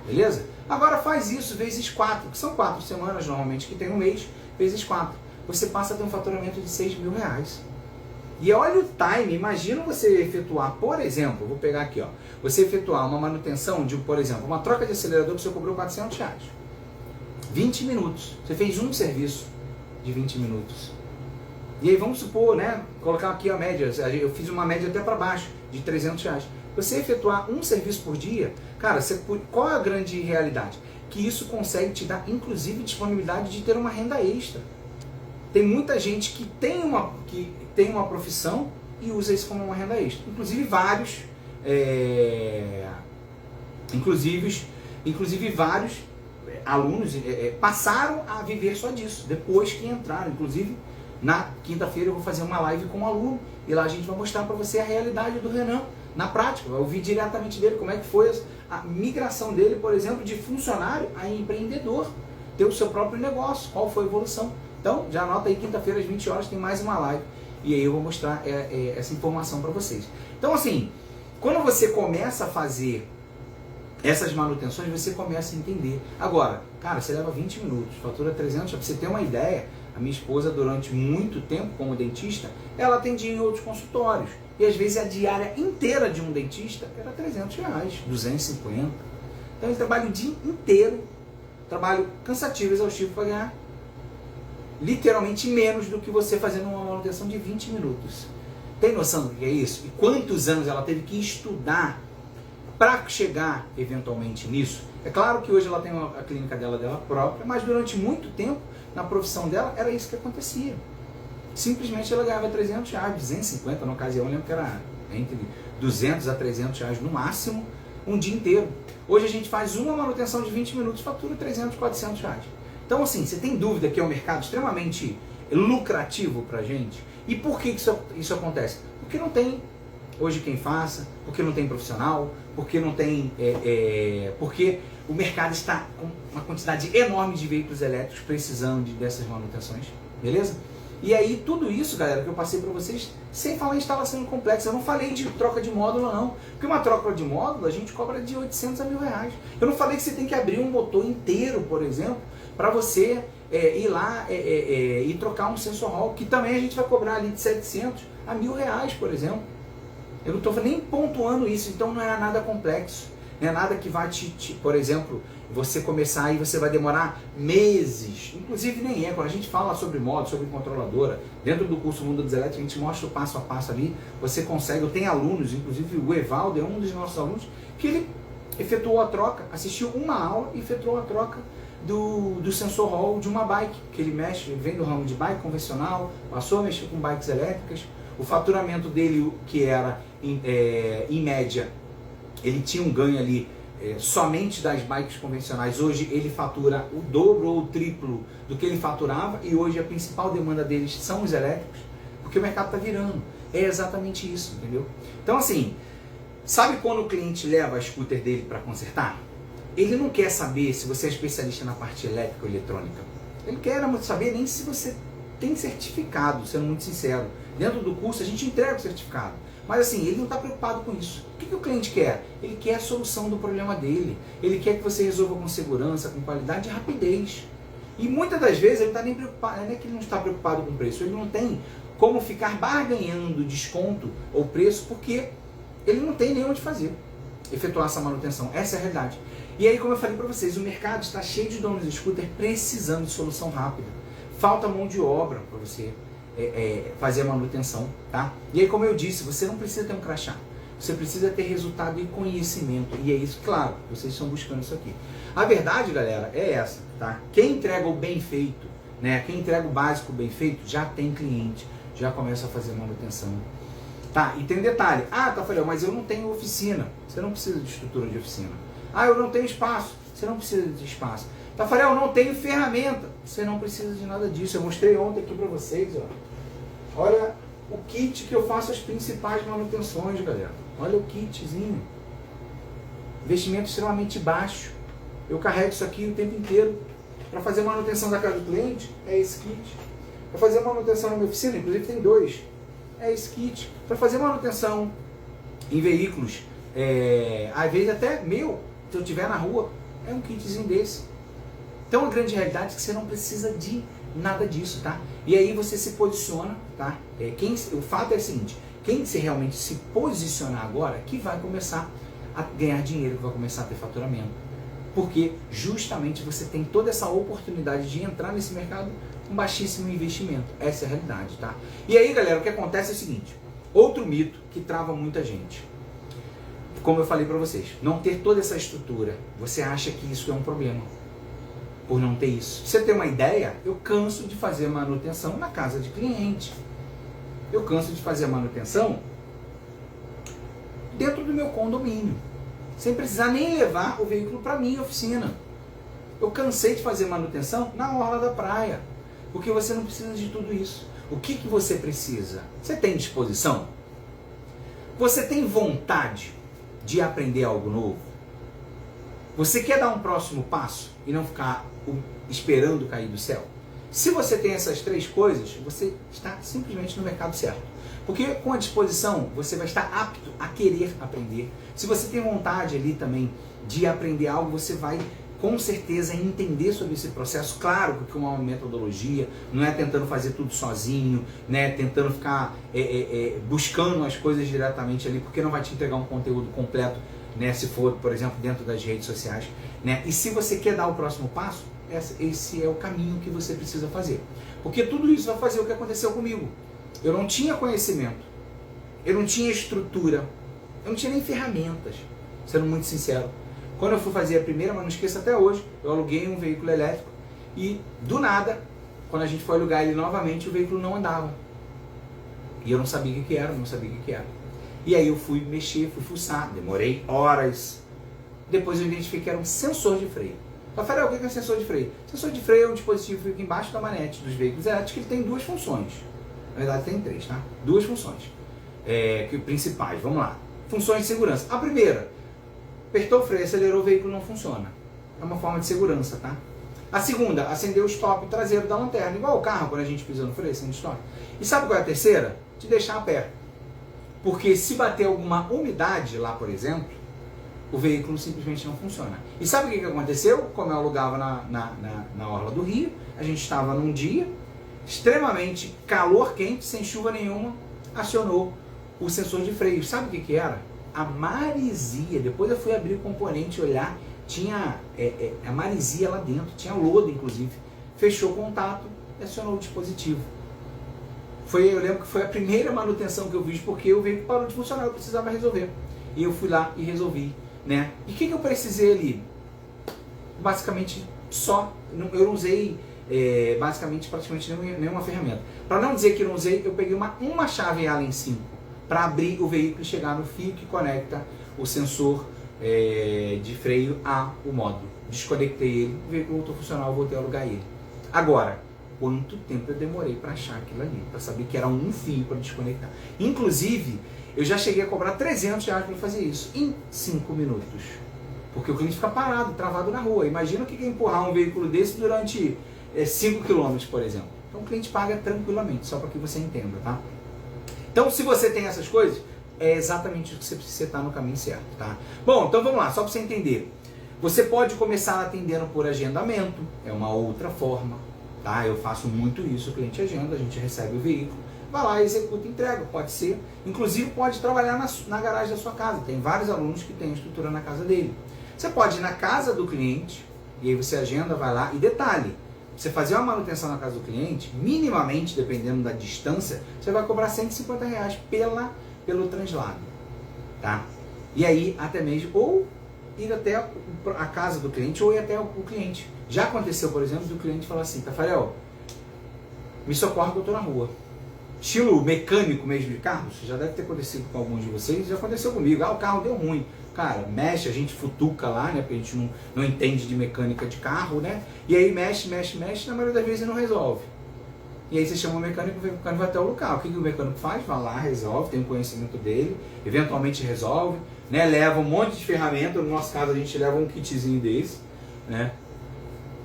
A: Beleza? Agora faz isso vezes 4, que são 4 semanas normalmente que tem um mês, vezes 4. Você passa a ter um faturamento de R$6.000. E olha o time, imagina você efetuar, por exemplo, vou pegar aqui, ó, você efetuar uma manutenção de, por exemplo, uma troca de acelerador que você cobrou R$400. 20 minutos. Você fez um serviço de 20 minutos. E aí vamos supor, né, colocar aqui a média, eu fiz uma média até para baixo, de R$300. Você efetuar um serviço por dia, cara, qual é a grande realidade? Que isso consegue te dar, inclusive, disponibilidade de ter uma renda extra. Tem muita gente que tem uma profissão e usa isso como uma renda extra. Inclusive vários alunos passaram a viver só disso, depois que entraram. Inclusive, na quinta-feira eu vou fazer uma live com um aluno e lá a gente vai mostrar para você a realidade do Renan na prática. Vai ouvir diretamente dele como é que foi a migração dele, por exemplo, de funcionário a empreendedor, ter o seu próprio negócio, qual foi a evolução. Então, já anota aí, quinta-feira às 20 horas tem mais uma live e aí eu vou mostrar essa informação para vocês. Então, assim, quando você começa a fazer essas manutenções, você começa a entender. Agora, cara, você leva 20 minutos, fatura 300, para você ter uma ideia, a minha esposa, durante muito tempo como dentista, ela atendia em outros consultórios. E às vezes a diária inteira de um dentista era R$300, 250. Então ele trabalha o dia inteiro, trabalho cansativo, exaustivo para ganhar literalmente menos do que você fazendo uma manutenção de 20 minutos. Tem noção do que é isso? E quantos anos ela teve que estudar para chegar eventualmente nisso? É claro que hoje ela tem a clínica dela própria, mas durante muito tempo, na profissão dela, era isso que acontecia. Simplesmente ela ganhava R$300, 250 na ocasião, eu lembro que era entre 200 a R$300 no máximo, um dia inteiro. Hoje a gente faz uma manutenção de 20 minutos, fatura R$300, R$400. Então, assim, você tem dúvida que é um mercado extremamente lucrativo pra gente? E por que isso acontece? Porque não tem hoje quem faça, porque não tem profissional, porque não tem... porque o mercado está com uma quantidade enorme de veículos elétricos precisando dessas manutenções, beleza? E aí tudo isso, galera, que eu passei para vocês, sem falar em instalação complexa. Eu não falei de troca de módulo não, porque uma troca de módulo a gente cobra de 800 a R$1.000. Eu não falei que você tem que abrir um motor inteiro, por exemplo, para você ir lá e trocar um sensor hall, que também a gente vai cobrar ali de 700 a R$1.000, por exemplo. Eu não estou nem pontuando isso, então não é nada complexo. Não é nada que vai por exemplo, você começar e você vai demorar meses. Inclusive nem é, quando a gente fala sobre modo, sobre controladora, dentro do curso Mundo dos Elétricos, a gente mostra o passo a passo ali, você consegue, eu tenho alunos, inclusive o Evaldo é um dos nossos alunos, que ele efetuou a troca, assistiu uma aula e efetuou a troca do sensor hall de uma bike, que ele mexe, vem do ramo de bike convencional, passou a mexer com bikes elétricas. O faturamento dele, que era em média, ele tinha um ganho ali somente das bikes convencionais. Hoje ele fatura o dobro ou o triplo do que ele faturava, e hoje a principal demanda deles são os elétricos, porque o mercado está virando. É exatamente isso, entendeu? Então, assim, sabe quando o cliente leva a scooter dele para consertar? Ele não quer saber se você é especialista na parte elétrica ou eletrônica. Ele quer saber nem se você tem certificado, sendo muito sincero. Dentro do curso a gente entrega o certificado. Mas assim, ele não está preocupado com isso. O que o cliente quer? Ele quer a solução do problema dele. Ele quer que você resolva com segurança, com qualidade e rapidez. E muitas das vezes ele não está nem preocupado, não é que ele não está preocupado com o preço, ele não tem como ficar barganhando desconto ou preço, porque ele não tem nem onde fazer, efetuar essa manutenção. Essa é a realidade. E aí, como eu falei para vocês, o mercado está cheio de donos de scooter precisando de solução rápida. Falta mão de obra para você fazer a manutenção, tá? E aí, como eu disse, você não precisa ter um crachá. Você precisa ter resultado e conhecimento. E é isso, claro, vocês estão buscando isso aqui. A verdade, galera, é essa, tá? Quem entrega o bem feito, né? Quem entrega o básico bem feito, já tem cliente, já começa a fazer manutenção. Tá, e tem detalhe. Ah, Tafarel, mas eu não tenho oficina. Você não precisa de estrutura de oficina. Ah, eu não tenho espaço. Você não precisa de espaço. Tafarel, eu não tenho ferramenta. Você não precisa de nada disso. Eu mostrei ontem aqui pra vocês, ó. Olha o kit que eu faço as principais manutenções, galera. Olha o kitzinho. Investimento extremamente baixo. Eu carrego isso aqui o tempo inteiro. Para fazer manutenção da casa do cliente, é esse kit. Para fazer manutenção na minha oficina, inclusive tem 2. É esse kit. Para fazer manutenção em veículos, às vezes até meu, se eu estiver na rua, é um kitzinho desse. Então a grande realidade é que você não precisa de nada disso, tá? E aí você se posiciona, tá? O fato é o seguinte, quem se realmente se posicionar agora, que vai começar a ganhar dinheiro, que vai começar a ter faturamento. Porque justamente você tem toda essa oportunidade de entrar nesse mercado com baixíssimo investimento. Essa é a realidade, tá? E aí, galera, o que acontece é o seguinte, outro mito que trava muita gente. Como eu falei para vocês, não ter toda essa estrutura, você acha que isso é um problema, por não ter isso. Pra você ter uma ideia, eu canso de fazer manutenção na casa de cliente. Eu canso de fazer manutenção dentro do meu condomínio, sem precisar nem levar o veículo para minha oficina. Eu cansei de fazer manutenção na orla da praia, porque você não precisa de tudo isso. O que você precisa? Você tem disposição? Você tem vontade de aprender algo novo? Você quer dar um próximo passo e não ficar esperando cair do céu? Se você tem essas 3 coisas, você está simplesmente no mercado certo. Porque com a disposição, você vai estar apto a querer aprender. Se você tem vontade ali também de aprender algo, você vai com certeza entender sobre esse processo. Claro que com uma metodologia, não é tentando fazer tudo sozinho, né? Tentando ficar buscando as coisas diretamente ali, porque não vai te entregar um conteúdo completo, né? Se for, por exemplo, dentro das redes sociais, né? E se você quer dar o próximo passo, esse é o caminho que você precisa fazer. Porque tudo isso vai fazer o que aconteceu comigo. Eu não tinha conhecimento, eu não tinha estrutura, eu não tinha nem ferramentas, sendo muito sincero. Quando eu fui fazer a primeira, mas não esqueça até hoje, eu aluguei um veículo elétrico e do nada, quando a gente foi alugar ele novamente, o veículo não andava. E eu não sabia o que era, não sabia o que era. E aí eu fui mexer, fui fuçar, demorei horas. Depois eu identifiquei que era um sensor de freio. Rafael, o que é sensor de freio? Sensor de freio é um dispositivo que fica embaixo da manete dos veículos elétricos, que ele tem 2 funções. Na verdade tem 3, tá? 2 funções principais, vamos lá. Funções de segurança. A primeira, apertou o freio, acelerou, o veículo não funciona. É uma forma de segurança, tá? A segunda, acender o stop traseiro da lanterna, igual o carro, quando a gente pisa no freio, acende o stop. E sabe qual é a terceira? Te deixar a pé. Porque se bater alguma umidade lá, por exemplo, o veículo simplesmente não funciona. E sabe o que aconteceu? Como eu alugava na orla do Rio, a gente estava num dia, extremamente calor quente, sem chuva nenhuma, acionou o sensor de freio. Sabe o que era? A maresia. Depois eu fui abrir o componente e olhar, tinha a maresia lá dentro, tinha lodo inclusive. Fechou o contato e acionou o dispositivo. Eu lembro que foi a primeira manutenção que eu fiz, porque o veículo parou de funcionar, eu precisava resolver. E eu fui lá e resolvi, né? E o que eu precisei ali? Basicamente só, eu não usei basicamente praticamente nenhuma ferramenta. Para não dizer que não usei, eu peguei uma chave Allen 5 para abrir o veículo e chegar no fio que conecta o sensor de freio ao módulo. Desconectei ele, o veículo voltou a funcionar, eu voltei a alugar ele. Agora, quanto tempo eu demorei para achar aquilo ali, para saber que era um fio para desconectar. Inclusive, eu já cheguei a cobrar R$300 para fazer isso em 5 minutos. Porque o cliente fica parado, travado na rua. Imagina o que é empurrar um veículo desse durante 5 km, por exemplo. Então o cliente paga tranquilamente, só para que você entenda, tá? Então, se você tem essas coisas, é exatamente o que você precisa estar no caminho certo, tá? Bom, então vamos lá, só para você entender. Você pode começar atendendo por agendamento, é uma outra forma, tá? Eu faço muito isso, o cliente agenda, a gente recebe o veículo, vai lá e executa e entrega, pode ser. Inclusive pode trabalhar na garagem da sua casa, tem vários alunos que têm estrutura na casa dele. Você pode ir na casa do cliente, e aí você agenda, vai lá, e detalhe, você fazer uma manutenção na casa do cliente, minimamente, dependendo da distância, você vai cobrar R$150 pelo translado. tá? E aí até mesmo, ou ir até a casa do cliente, ou ir até o cliente. Já aconteceu, por exemplo, do cliente falar assim: Tafarel, me socorre que eu tô na rua. Estilo mecânico mesmo de carros, já deve ter acontecido com alguns de vocês, já aconteceu comigo. O carro deu ruim. Cara, mexe, a gente futuca lá, né? Porque a gente não entende de mecânica de carro, né? E aí mexe, na maioria das vezes não resolve. E aí você chama o mecânico vai até o local. O que o mecânico faz? Vai lá, resolve, tem o conhecimento dele, eventualmente resolve, né? Leva um monte de ferramenta, no nosso caso a gente leva um kitzinho desse, né?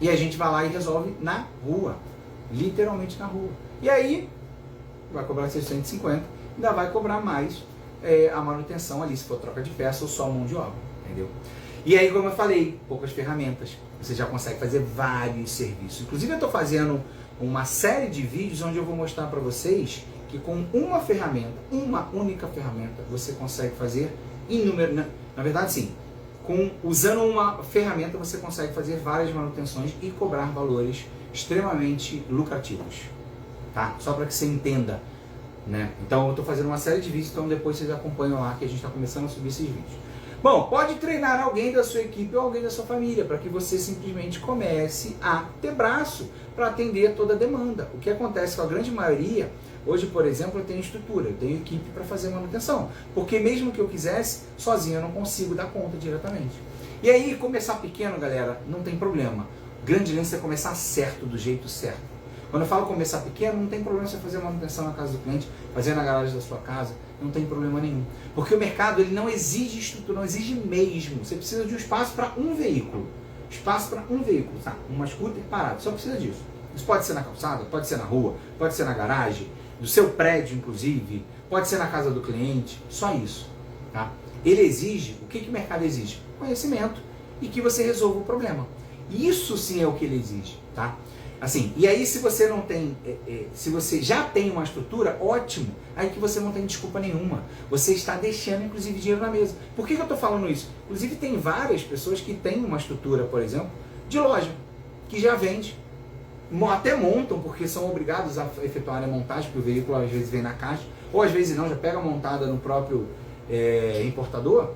A: E a gente vai lá e resolve na rua, literalmente na rua. E aí vai cobrar 650, ainda vai cobrar mais a manutenção ali, se for troca de peça ou só mão de obra, entendeu? E aí, como eu falei, poucas ferramentas, você já consegue fazer vários serviços. Inclusive eu estou fazendo uma série de vídeos onde eu vou mostrar para vocês que com uma ferramenta, uma única ferramenta, você consegue fazer inúmeros, na verdade sim, usando uma ferramenta você consegue fazer várias manutenções e cobrar valores extremamente lucrativos, tá? Só para que você entenda, né? Então eu estou fazendo uma série de vídeos, então depois vocês acompanham lá que a gente está começando a subir esses vídeos. Bom, pode treinar alguém da sua equipe ou alguém da sua família para que você simplesmente comece a ter braço para atender toda a demanda. O que acontece com a grande maioria, hoje, por exemplo, eu tenho estrutura, eu tenho equipe para fazer manutenção, porque mesmo que eu quisesse, sozinho eu não consigo dar conta diretamente. E aí, começar pequeno, galera, não tem problema. O grande lance é começar certo, do jeito certo. Quando eu falo começar pequeno, não tem problema você fazer manutenção na casa do cliente, fazer na garagem da sua casa, não tem problema nenhum. Porque o mercado ele não exige estrutura, não exige mesmo. Você precisa de um espaço para um veículo. Espaço para um veículo, tá? Uma scooter parada, só precisa disso. Isso pode ser na calçada, pode ser na rua, pode ser na garagem, do seu prédio inclusive, pode ser na casa do cliente, só isso, tá? Ele exige, o que o mercado exige? Conhecimento e que você resolva o problema. Isso sim é o que ele exige, tá? Assim, e aí se você não tem, se você já tem uma estrutura, ótimo, aí que você não tem desculpa nenhuma. Você está deixando, inclusive, dinheiro na mesa. Por que eu estou falando isso? Inclusive tem várias pessoas que têm uma estrutura, por exemplo, de loja, que já vende, até montam, porque são obrigados a efetuar a montagem, porque o veículo às vezes vem na caixa, ou às vezes não, já pega montada no próprio importador,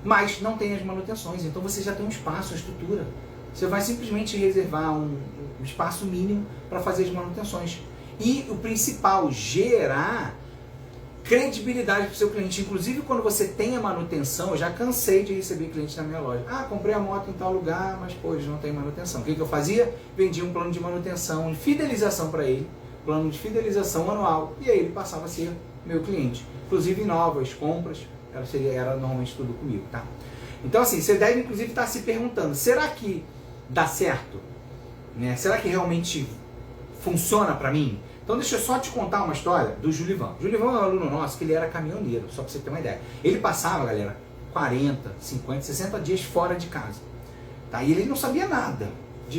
A: mas não tem as manutenções, então você já tem um espaço, uma estrutura. Você vai simplesmente reservar um espaço mínimo para fazer as manutenções. E o principal, gerar credibilidade para o seu cliente. Inclusive, quando você tem a manutenção, eu já cansei de receber cliente na minha loja. Ah, comprei a moto em tal lugar, mas pô, eles não tem manutenção. O que eu fazia? Vendia um plano de manutenção, de fidelização para ele, plano de fidelização anual, e aí ele passava a ser meu cliente. Inclusive, novas compras, era normalmente tudo comigo, tá? Então, assim, você deve, inclusive, estar se perguntando, será que dá certo? Né? Será que realmente funciona para mim? Então deixa eu só te contar uma história do Julivan. Julivan é um aluno nosso que ele era caminhoneiro, só para você ter uma ideia. Ele passava, galera, 40, 50, 60 dias fora de casa. Tá? E ele não sabia nada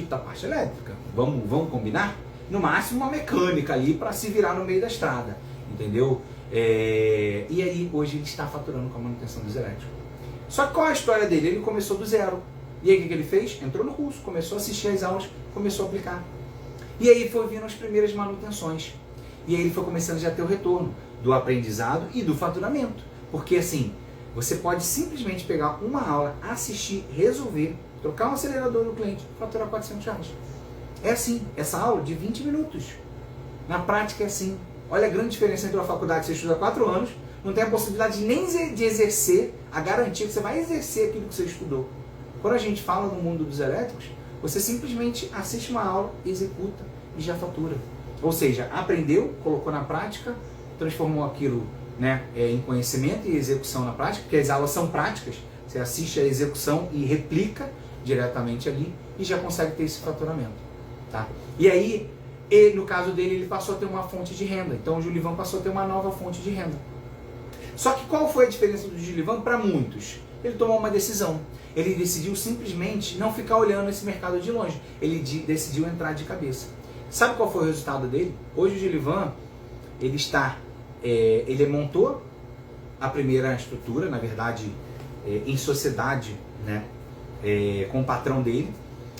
A: da parte elétrica. Vamos combinar? No máximo uma mecânica ali para se virar no meio da estrada. Entendeu? E aí hoje ele está faturando com a manutenção dos elétricos. Só que qual é a história dele? Ele começou do zero. E aí o que ele fez? Entrou no curso, começou a assistir as aulas, começou a aplicar. E aí foi vindo as primeiras manutenções. E aí ele foi começando já a ter o retorno do aprendizado e do faturamento. Porque assim, você pode simplesmente pegar uma aula, assistir, resolver, trocar um acelerador no cliente, faturar R$400. É assim, essa aula de 20 minutos. Na prática é assim. Olha a grande diferença entre uma faculdade que você estuda 4 anos, não tem a possibilidade nem de exercer, a garantia que você vai exercer aquilo que você estudou. Quando a gente fala no mundo dos elétricos, você simplesmente assiste uma aula, executa e já fatura. Ou seja, aprendeu, colocou na prática, transformou aquilo, né, em conhecimento e execução na prática, porque as aulas são práticas, você assiste a execução e replica diretamente ali e já consegue ter esse faturamento. Tá? E aí, no caso dele, ele passou a ter uma fonte de renda. Então o Julivan passou a ter uma nova fonte de renda. Só que qual foi a diferença do Julivan para muitos? Ele tomou uma decisão. Ele decidiu simplesmente não ficar olhando esse mercado de longe. Ele decidiu entrar de cabeça. Sabe qual foi o resultado dele? Hoje o Julivan, ele montou a primeira estrutura, na verdade, em sociedade, né, com o patrão dele.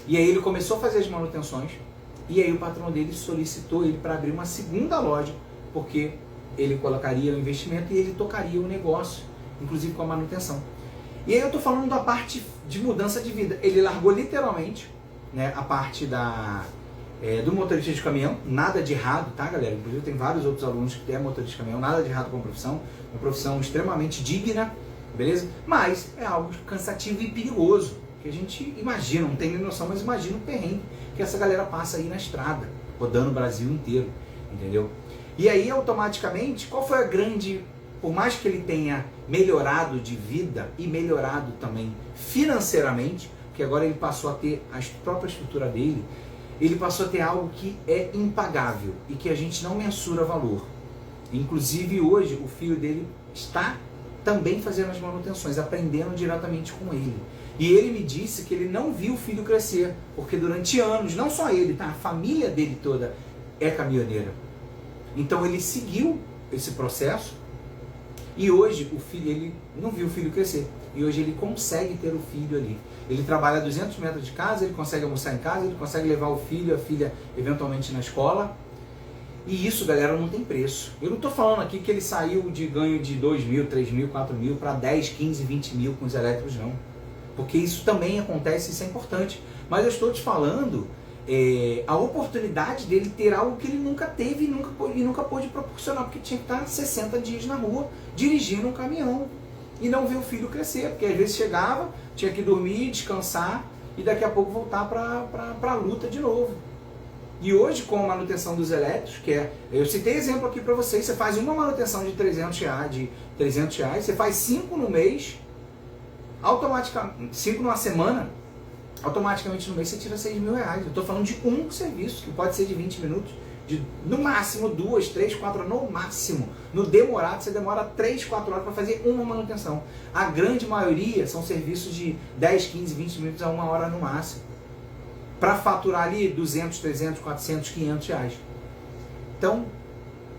A: E aí ele começou a fazer as manutenções. E aí o patrão dele solicitou ele para abrir uma segunda loja, porque ele colocaria o investimento e ele tocaria o negócio inclusive com a manutenção. E aí eu estou falando da parte de mudança de vida. Ele largou literalmente, né, a parte do motorista de caminhão, nada de errado, tá, galera? Inclusive tem vários outros alunos que têm motorista de caminhão, nada de errado com a profissão, uma profissão extremamente digna, beleza? Mas é algo cansativo e perigoso, que a gente imagina, não tem nem noção, mas imagina o perrengue que essa galera passa aí na estrada, rodando o Brasil inteiro, entendeu? E aí, automaticamente, qual foi a grande... Por mais que ele tenha melhorado de vida e melhorado também financeiramente, porque agora ele passou a ter a própria estrutura dele, ele passou a ter algo que é impagável e que a gente não mensura valor. Inclusive hoje o filho dele está também fazendo as manutenções, aprendendo diretamente com ele. E ele me disse que ele não viu o filho crescer, porque durante anos, não só ele, tá? A família dele toda é caminhoneira. Então ele seguiu esse processo e hoje o filho, ele não viu o filho crescer. E hoje ele consegue ter o filho ali. Ele trabalha a 200 metros de casa, ele consegue almoçar em casa, ele consegue levar o filho, a filha, eventualmente na escola. E isso, galera, não tem preço. Eu não estou falando aqui que ele saiu de ganho de 2 mil, 3 mil, 4 mil para 10, 15, 20 mil com os elétricos, não. Porque isso também acontece, isso é importante. Mas eu estou te falando a oportunidade dele ter algo que ele nunca teve e nunca pôde proporcionar, porque tinha que estar 60 dias na rua dirigindo um caminhão e não ver o filho crescer, porque às vezes chegava, tinha que dormir, descansar e daqui a pouco voltar para a luta de novo. E hoje, com a manutenção dos elétricos, eu citei exemplo aqui para vocês, você faz uma manutenção de 300 reais, você faz 5 no mês, automaticamente, 5 numa semana, automaticamente no mês você tira 6 mil reais. Eu estou falando de um serviço, que pode ser de 20 minutos, no máximo 2, 3, 4 horas, no máximo. No demorado, você demora 3, 4 horas para fazer uma manutenção. A grande maioria são serviços de 10, 15, 20 minutos a 1 hora no máximo. Para faturar ali 200, 300, 400, 500 reais. Então,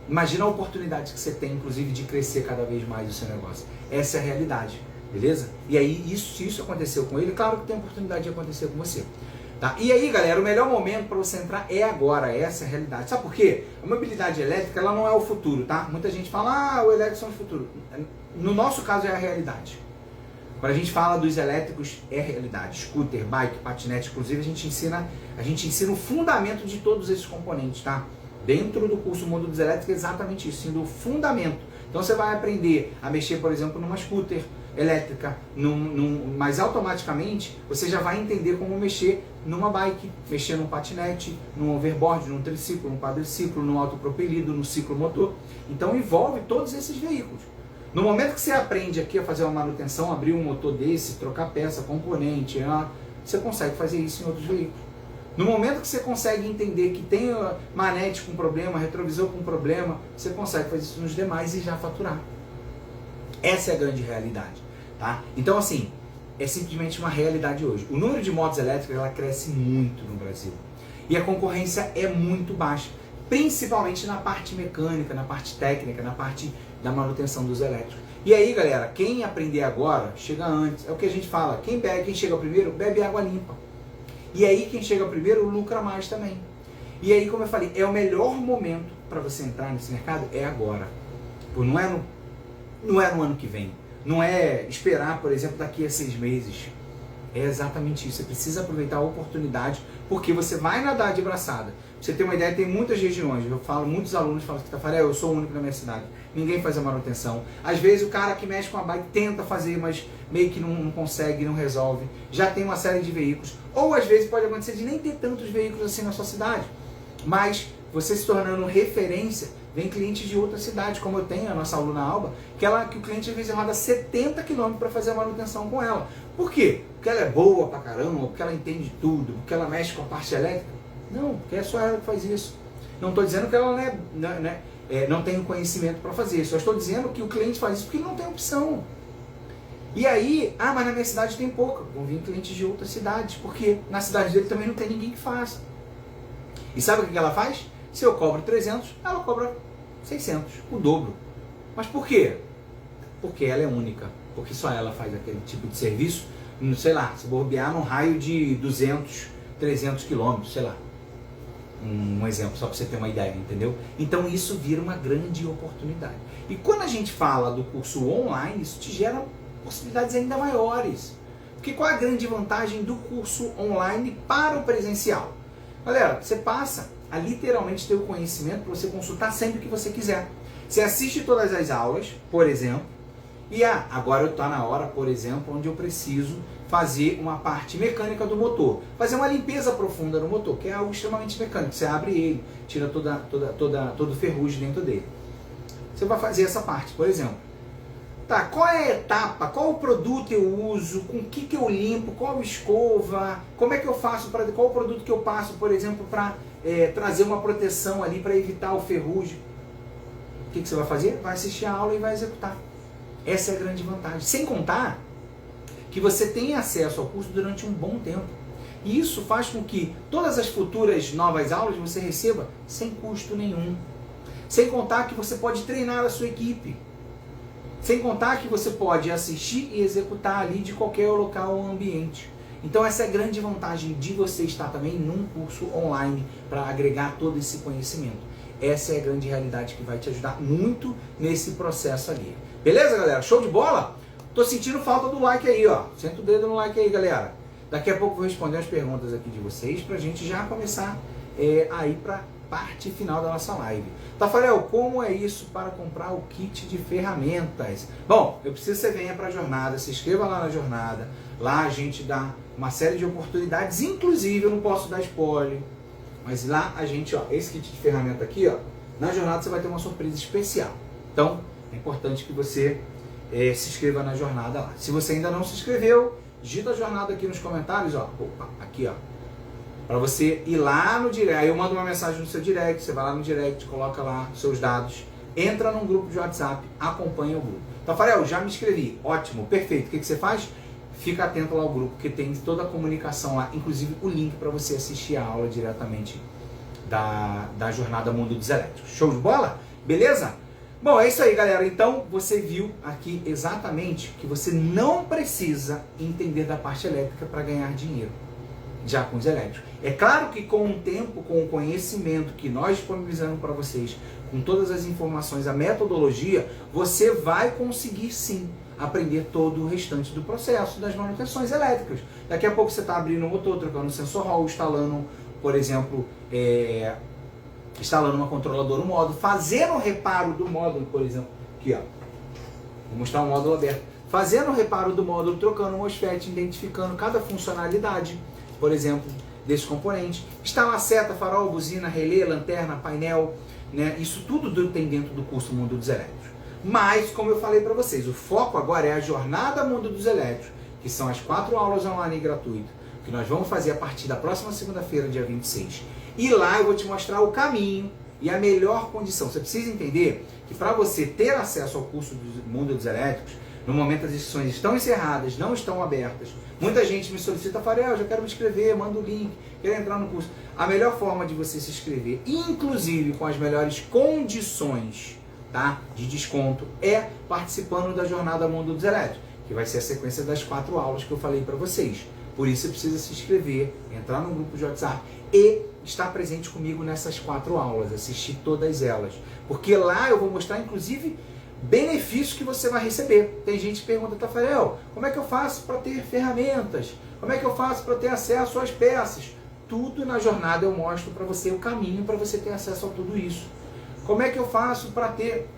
A: imagina a oportunidade que você tem, inclusive, de crescer cada vez mais o seu negócio. Essa é a realidade. Beleza? E aí, se isso aconteceu com ele, claro que tem a oportunidade de acontecer com você. Tá? E aí, galera, o melhor momento para você entrar é agora, essa é a realidade. Sabe por quê? A mobilidade elétrica, ela não é o futuro, tá? Muita gente fala, o elétrico são o futuro. No nosso caso, é a realidade. Quando a gente fala dos elétricos, é a realidade. Scooter, bike, patinete, inclusive a gente ensina o fundamento de todos esses componentes, tá? Dentro do curso Mundo dos Elétricos é exatamente isso, sendo o fundamento. Então você vai aprender a mexer, por exemplo, numa scooter elétrica, mas automaticamente você já vai entender como mexer numa bike, mexer num patinete, num overboard, num triciclo, num quadriciclo, num autopropelido, no ciclomotor. Então envolve todos esses veículos. No momento que você aprende aqui a fazer uma manutenção, abrir um motor desse, trocar peça, componente, você consegue fazer isso em outros veículos. No momento que você consegue entender que tem manete com problema, retrovisor com problema, você consegue fazer isso nos demais e já faturar. Essa é a grande realidade, tá? Então, assim, é simplesmente uma realidade hoje. O número de motos elétricas, ela cresce muito no Brasil. E a concorrência é muito baixa, principalmente na parte mecânica, na parte técnica, na parte da manutenção dos elétricos. E aí, galera, quem aprender agora, chega antes. É o que a gente fala, quem chega primeiro, bebe água limpa. E aí, quem chega primeiro, lucra mais também. E aí, como eu falei, é o melhor momento para você entrar nesse mercado, é agora. Não é no ano que vem. Não é esperar, por exemplo, daqui a 6 meses. É exatamente isso. Você precisa aproveitar a oportunidade, porque você vai nadar de braçada. Pra você ter uma ideia, tem muitas regiões. Muitos alunos falam que Tafarel, eu sou o único na minha cidade. Ninguém faz a manutenção. Às vezes o cara que mexe com a bike tenta fazer, mas meio que não consegue, não resolve. Já tem uma série de veículos. Ou às vezes pode acontecer de nem ter tantos veículos assim na sua cidade. Mas você se tornando referência, vem clientes de outras cidades, como eu tenho, a nossa aluna Alba, que o cliente às vezes roda 70 km para fazer a manutenção com ela. Por quê? Porque ela é boa pra caramba, porque ela entende tudo, porque ela mexe com a parte elétrica? Não, porque é só ela que faz isso. Não estou dizendo que ela não tem o conhecimento para fazer, só estou dizendo que o cliente faz isso porque ele não tem opção. E aí, mas na minha cidade tem pouca, vão vir clientes de outras cidades, porque na cidade dele também não tem ninguém que faça. E sabe o que ela faz? Se eu cobro 300, ela cobra 600, o dobro. Mas por quê? Porque ela é única, porque só ela faz aquele tipo de serviço, sei lá, se bobear num raio de 200, 300 quilômetros, sei lá. Um exemplo, só para você ter uma ideia, entendeu? Então isso vira uma grande oportunidade. E quando a gente fala do curso online, isso te gera possibilidades ainda maiores. Porque qual é a grande vantagem do curso online para o presencial? Galera, você passa a literalmente ter o conhecimento para você consultar sempre que você quiser. Você assiste todas as aulas, por exemplo, e agora está na hora, por exemplo, onde eu preciso fazer uma parte mecânica do motor. Fazer uma limpeza profunda no motor, que é algo extremamente mecânico. Você abre ele, tira todo o ferrugem dentro dele. Você vai fazer essa parte, por exemplo. Tá, qual é a etapa, qual o produto eu uso, com o que eu limpo, qual escova, como é que eu faço, qual o produto que eu passo, por exemplo, para trazer uma proteção ali para evitar o ferrugem. O que você vai fazer? Vai assistir a aula e vai executar. Essa é a grande vantagem. Sem contar que você tem acesso ao curso durante um bom tempo. E isso faz com que todas as futuras novas aulas você receba sem custo nenhum. Sem contar que você pode treinar a sua equipe. Sem contar que você pode assistir e executar ali de qualquer local ou ambiente. Então essa é a grande vantagem de você estar também num curso online para agregar todo esse conhecimento. Essa é a grande realidade que vai te ajudar muito nesse processo ali. Beleza, galera? Show de bola? Tô sentindo falta do like aí, ó. Senta o dedo no like aí, galera. Daqui a pouco eu vou responder as perguntas aqui de vocês pra gente já começar a ir pra parte final da nossa live. Tafarel, como é isso para comprar o kit de ferramentas? Bom, eu preciso que você venha para a jornada, se inscreva lá na jornada. Lá a gente dá uma série de oportunidades, inclusive eu não posso dar spoiler, mas lá a gente, ó, esse kit de ferramenta aqui, ó, na jornada você vai ter uma surpresa especial. Então, é importante que você se inscreva na jornada lá. Se você ainda não se inscreveu, digita a jornada aqui nos comentários, ó, opa, aqui, ó, para você ir lá no direct. Aí eu mando uma mensagem no seu direct, você vai lá no direct, coloca lá seus dados, entra num grupo de WhatsApp, acompanha o grupo. Tafarel, já me inscrevi, ótimo, perfeito. O que você faz? Fica atento lá ao grupo, que tem toda a comunicação lá, inclusive o link para você assistir a aula diretamente da Jornada Mundo dos Elétricos. Show de bola? Beleza? Bom, é isso aí, galera. Então, você viu aqui exatamente que você não precisa entender da parte elétrica para ganhar dinheiro já com os elétricos. É claro que com o tempo, com o conhecimento que nós disponibilizamos para vocês, com todas as informações, a metodologia, você vai conseguir sim aprender todo o restante do processo das manutenções elétricas. Daqui a pouco você está abrindo o motor, trocando o sensor Hall, instalando, por exemplo, instalando uma controladora, um módulo, fazendo o reparo do módulo, por exemplo, aqui ó, vou mostrar um módulo aberto, fazendo o reparo do módulo, trocando o MOSFET, identificando cada funcionalidade, por exemplo, desse componente, instalar seta, farol, buzina, relé, lanterna, painel, né? Isso tudo tem dentro do curso Mundo dos Elétricos. Mas, como eu falei para vocês, o foco agora é a Jornada Mundo dos Elétricos, que são as 4 aulas online gratuitas, que nós vamos fazer a partir da próxima segunda-feira, dia 26. E lá eu vou te mostrar o caminho e a melhor condição. Você precisa entender que para você ter acesso ao curso do Mundo dos Elétricos, no momento as inscrições estão encerradas, não estão abertas. Muita gente me solicita, Farel, já quero me inscrever, manda o link, quero entrar no curso. A melhor forma de você se inscrever, inclusive com as melhores condições, tá, de desconto, é participando da Jornada Mundo dos Elétricos, que vai ser a sequência das 4 aulas que eu falei para vocês. Por isso você precisa se inscrever, entrar no grupo de WhatsApp e estar presente comigo nessas 4 aulas, assistir todas elas. Porque lá eu vou mostrar, inclusive, benefícios que você vai receber. Tem gente que pergunta, Tafarel, como é que eu faço para ter ferramentas? Como é que eu faço para ter acesso às peças? Tudo na jornada eu mostro para você o caminho para você ter acesso a tudo isso. Como é que eu faço para ter,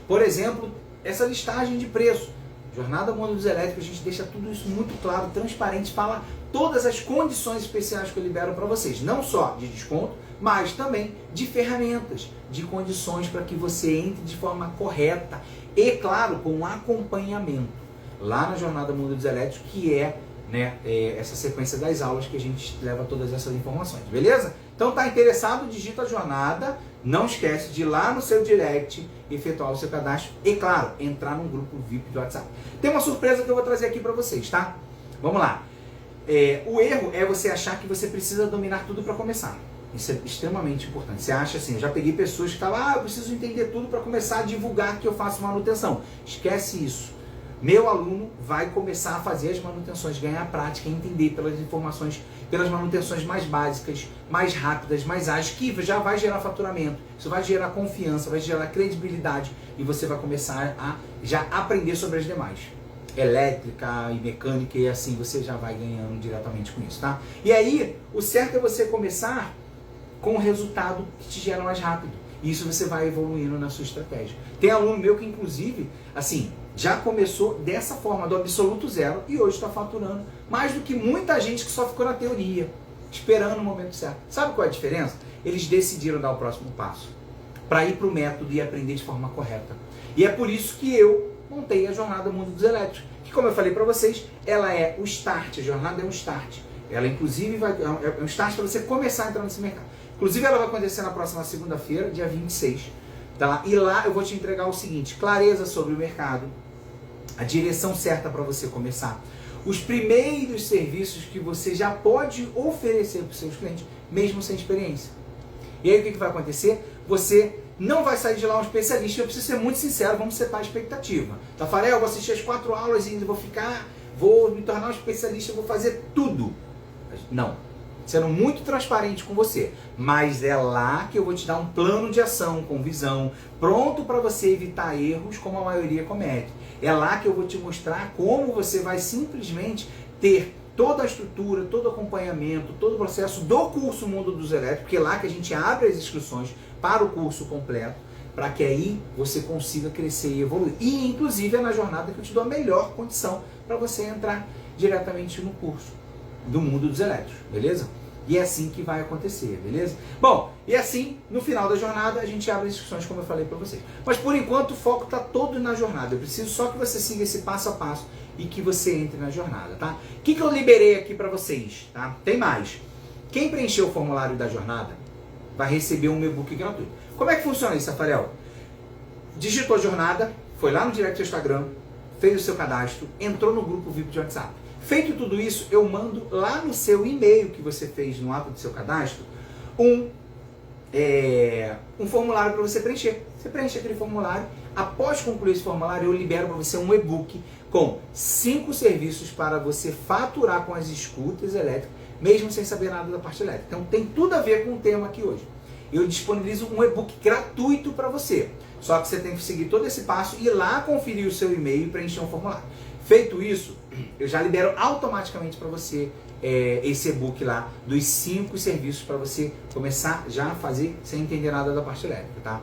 A: por exemplo, essa listagem de preço? Jornada Mundo dos Elétricos, a gente deixa tudo isso muito claro, transparente, fala todas as condições especiais que eu libero para vocês. Não só de desconto, mas também de ferramentas, de condições para que você entre de forma correta e, claro, com um acompanhamento lá na Jornada Mundo dos Elétricos, que é, né, essa sequência das aulas que a gente leva todas essas informações, beleza? Então tá interessado, digita a jornada, não esquece de ir lá no seu direct, efetuar o seu cadastro e, claro, entrar num grupo VIP do WhatsApp. Tem uma surpresa que eu vou trazer aqui para vocês, tá? Vamos lá. O erro é você achar que você precisa dominar tudo para começar. Isso é extremamente importante. Você acha assim, eu já peguei pessoas que estavam, eu preciso entender tudo para começar a divulgar que eu faço manutenção. Esquece isso. meu aluno vai começar a fazer as manutenções, ganhar prática, entender pelas informações, pelas manutenções mais básicas, mais rápidas, mais ágeis, que já vai gerar faturamento, isso vai gerar confiança, vai gerar credibilidade e você vai começar a já aprender sobre as demais. Elétrica e mecânica e assim você já vai ganhando diretamente com isso, tá? E aí, o certo é você começar com o resultado que te gera mais rápido. E isso você vai evoluindo na sua estratégia. Tem aluno meu que, inclusive, assim, já começou dessa forma, do absoluto zero, e hoje está faturando mais do que muita gente que só ficou na teoria, esperando o momento certo. Sabe qual é a diferença? Eles decidiram dar o próximo passo, para ir para o método e aprender de forma correta. E é por isso que eu montei a Jornada Mundo dos Elétricos, que, como eu falei para vocês, ela é o start, a jornada é um start. Ela, inclusive, é um start para você começar a entrar nesse mercado. Inclusive, ela vai acontecer na próxima segunda-feira, dia 26. Tá? E lá eu vou te entregar o seguinte: clareza sobre o mercado, a direção certa para você começar, os primeiros serviços que você já pode oferecer para os seus clientes, mesmo sem experiência. E aí o que vai acontecer? Você não vai sair de lá um especialista. Eu preciso ser muito sincero, vamos setar a expectativa. Tafarel, eu vou assistir as 4 aulas e vou me tornar um especialista, vou fazer tudo. Não. Sendo muito transparente com você, mas é lá que eu vou te dar um plano de ação com visão, pronto para você evitar erros como a maioria comete. É lá que eu vou te mostrar como você vai simplesmente ter toda a estrutura, todo o acompanhamento, todo o processo do curso Mundo dos Elétricos, porque é lá que a gente abre as inscrições para o curso completo, para que aí você consiga crescer e evoluir. E inclusive é na jornada que eu te dou a melhor condição para você entrar diretamente no curso do Mundo dos Elétricos, beleza? E é assim que vai acontecer, beleza? Bom, e assim, no final da jornada, a gente abre as inscrições, como eu falei para vocês. Mas por enquanto o foco está todo na jornada. Eu preciso só que você siga esse passo a passo e que você entre na jornada, tá? O que eu liberei aqui para vocês, tá? Tem mais. Quem preencher o formulário da jornada vai receber um e-book gratuito. Como é que funciona isso, Tafarel? Digitou a jornada, foi lá no direct do Instagram, fez o seu cadastro, entrou no grupo VIP de WhatsApp. Feito tudo isso, eu mando lá no seu e-mail que você fez no ato do seu cadastro um formulário para você preencher. Você preenche aquele formulário. Após concluir esse formulário, eu libero para você um e-book com 5 serviços para você faturar com as escutas elétricas, mesmo sem saber nada da parte elétrica. Então tem tudo a ver com o tema aqui hoje. Eu disponibilizo um e-book gratuito para você. Só que você tem que seguir todo esse passo e ir lá conferir o seu e-mail e preencher um formulário. Feito isso, eu já libero automaticamente para você esse e-book lá dos 5 serviços para você começar já a fazer sem entender nada da parte elétrica, tá?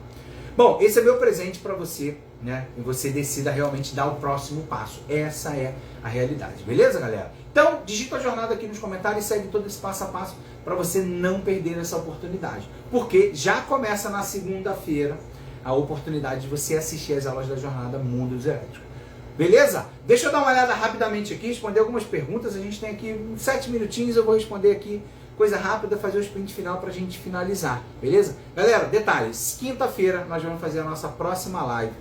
A: Bom, esse é meu presente para você, né? E você decida realmente dar o próximo passo. Essa é a realidade, beleza, galera? Então, digita a jornada aqui nos comentários e segue todo esse passo a passo para você não perder essa oportunidade. Porque já começa na segunda-feira a oportunidade de você assistir as aulas da jornada Mundo dos Elétricos. Beleza? Deixa eu dar uma olhada rapidamente aqui, responder algumas perguntas. A gente tem aqui uns 7 minutinhos, eu vou responder aqui coisa rápida, fazer o sprint final pra gente finalizar, beleza? Galera, detalhes, quinta-feira nós vamos fazer a nossa próxima live.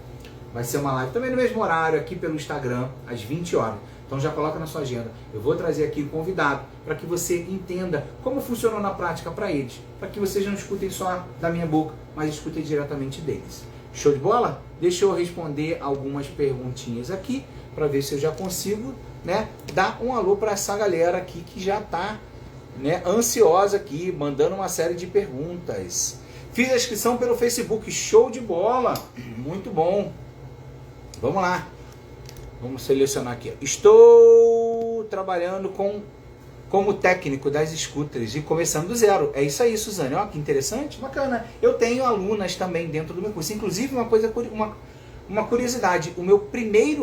A: Vai ser uma live também no mesmo horário aqui pelo Instagram, às 20 horas. Então já coloca na sua agenda. Eu vou trazer aqui o convidado para que você entenda como funcionou na prática para eles, para que vocês não escutem só da minha boca, mas escutem diretamente deles. Show de bola? Deixa eu responder algumas perguntinhas aqui para ver se eu já consigo, né, dar um alô para essa galera aqui que já está, né, ansiosa aqui, mandando uma série de perguntas. Fiz a inscrição pelo Facebook, show de bola, muito bom. Vamos lá, vamos selecionar aqui. Estou trabalhando como técnico das scooters e começando do zero. É isso aí, Suzane. Ó, que interessante, bacana. Eu tenho alunas também dentro do meu curso. Inclusive, uma curiosidade,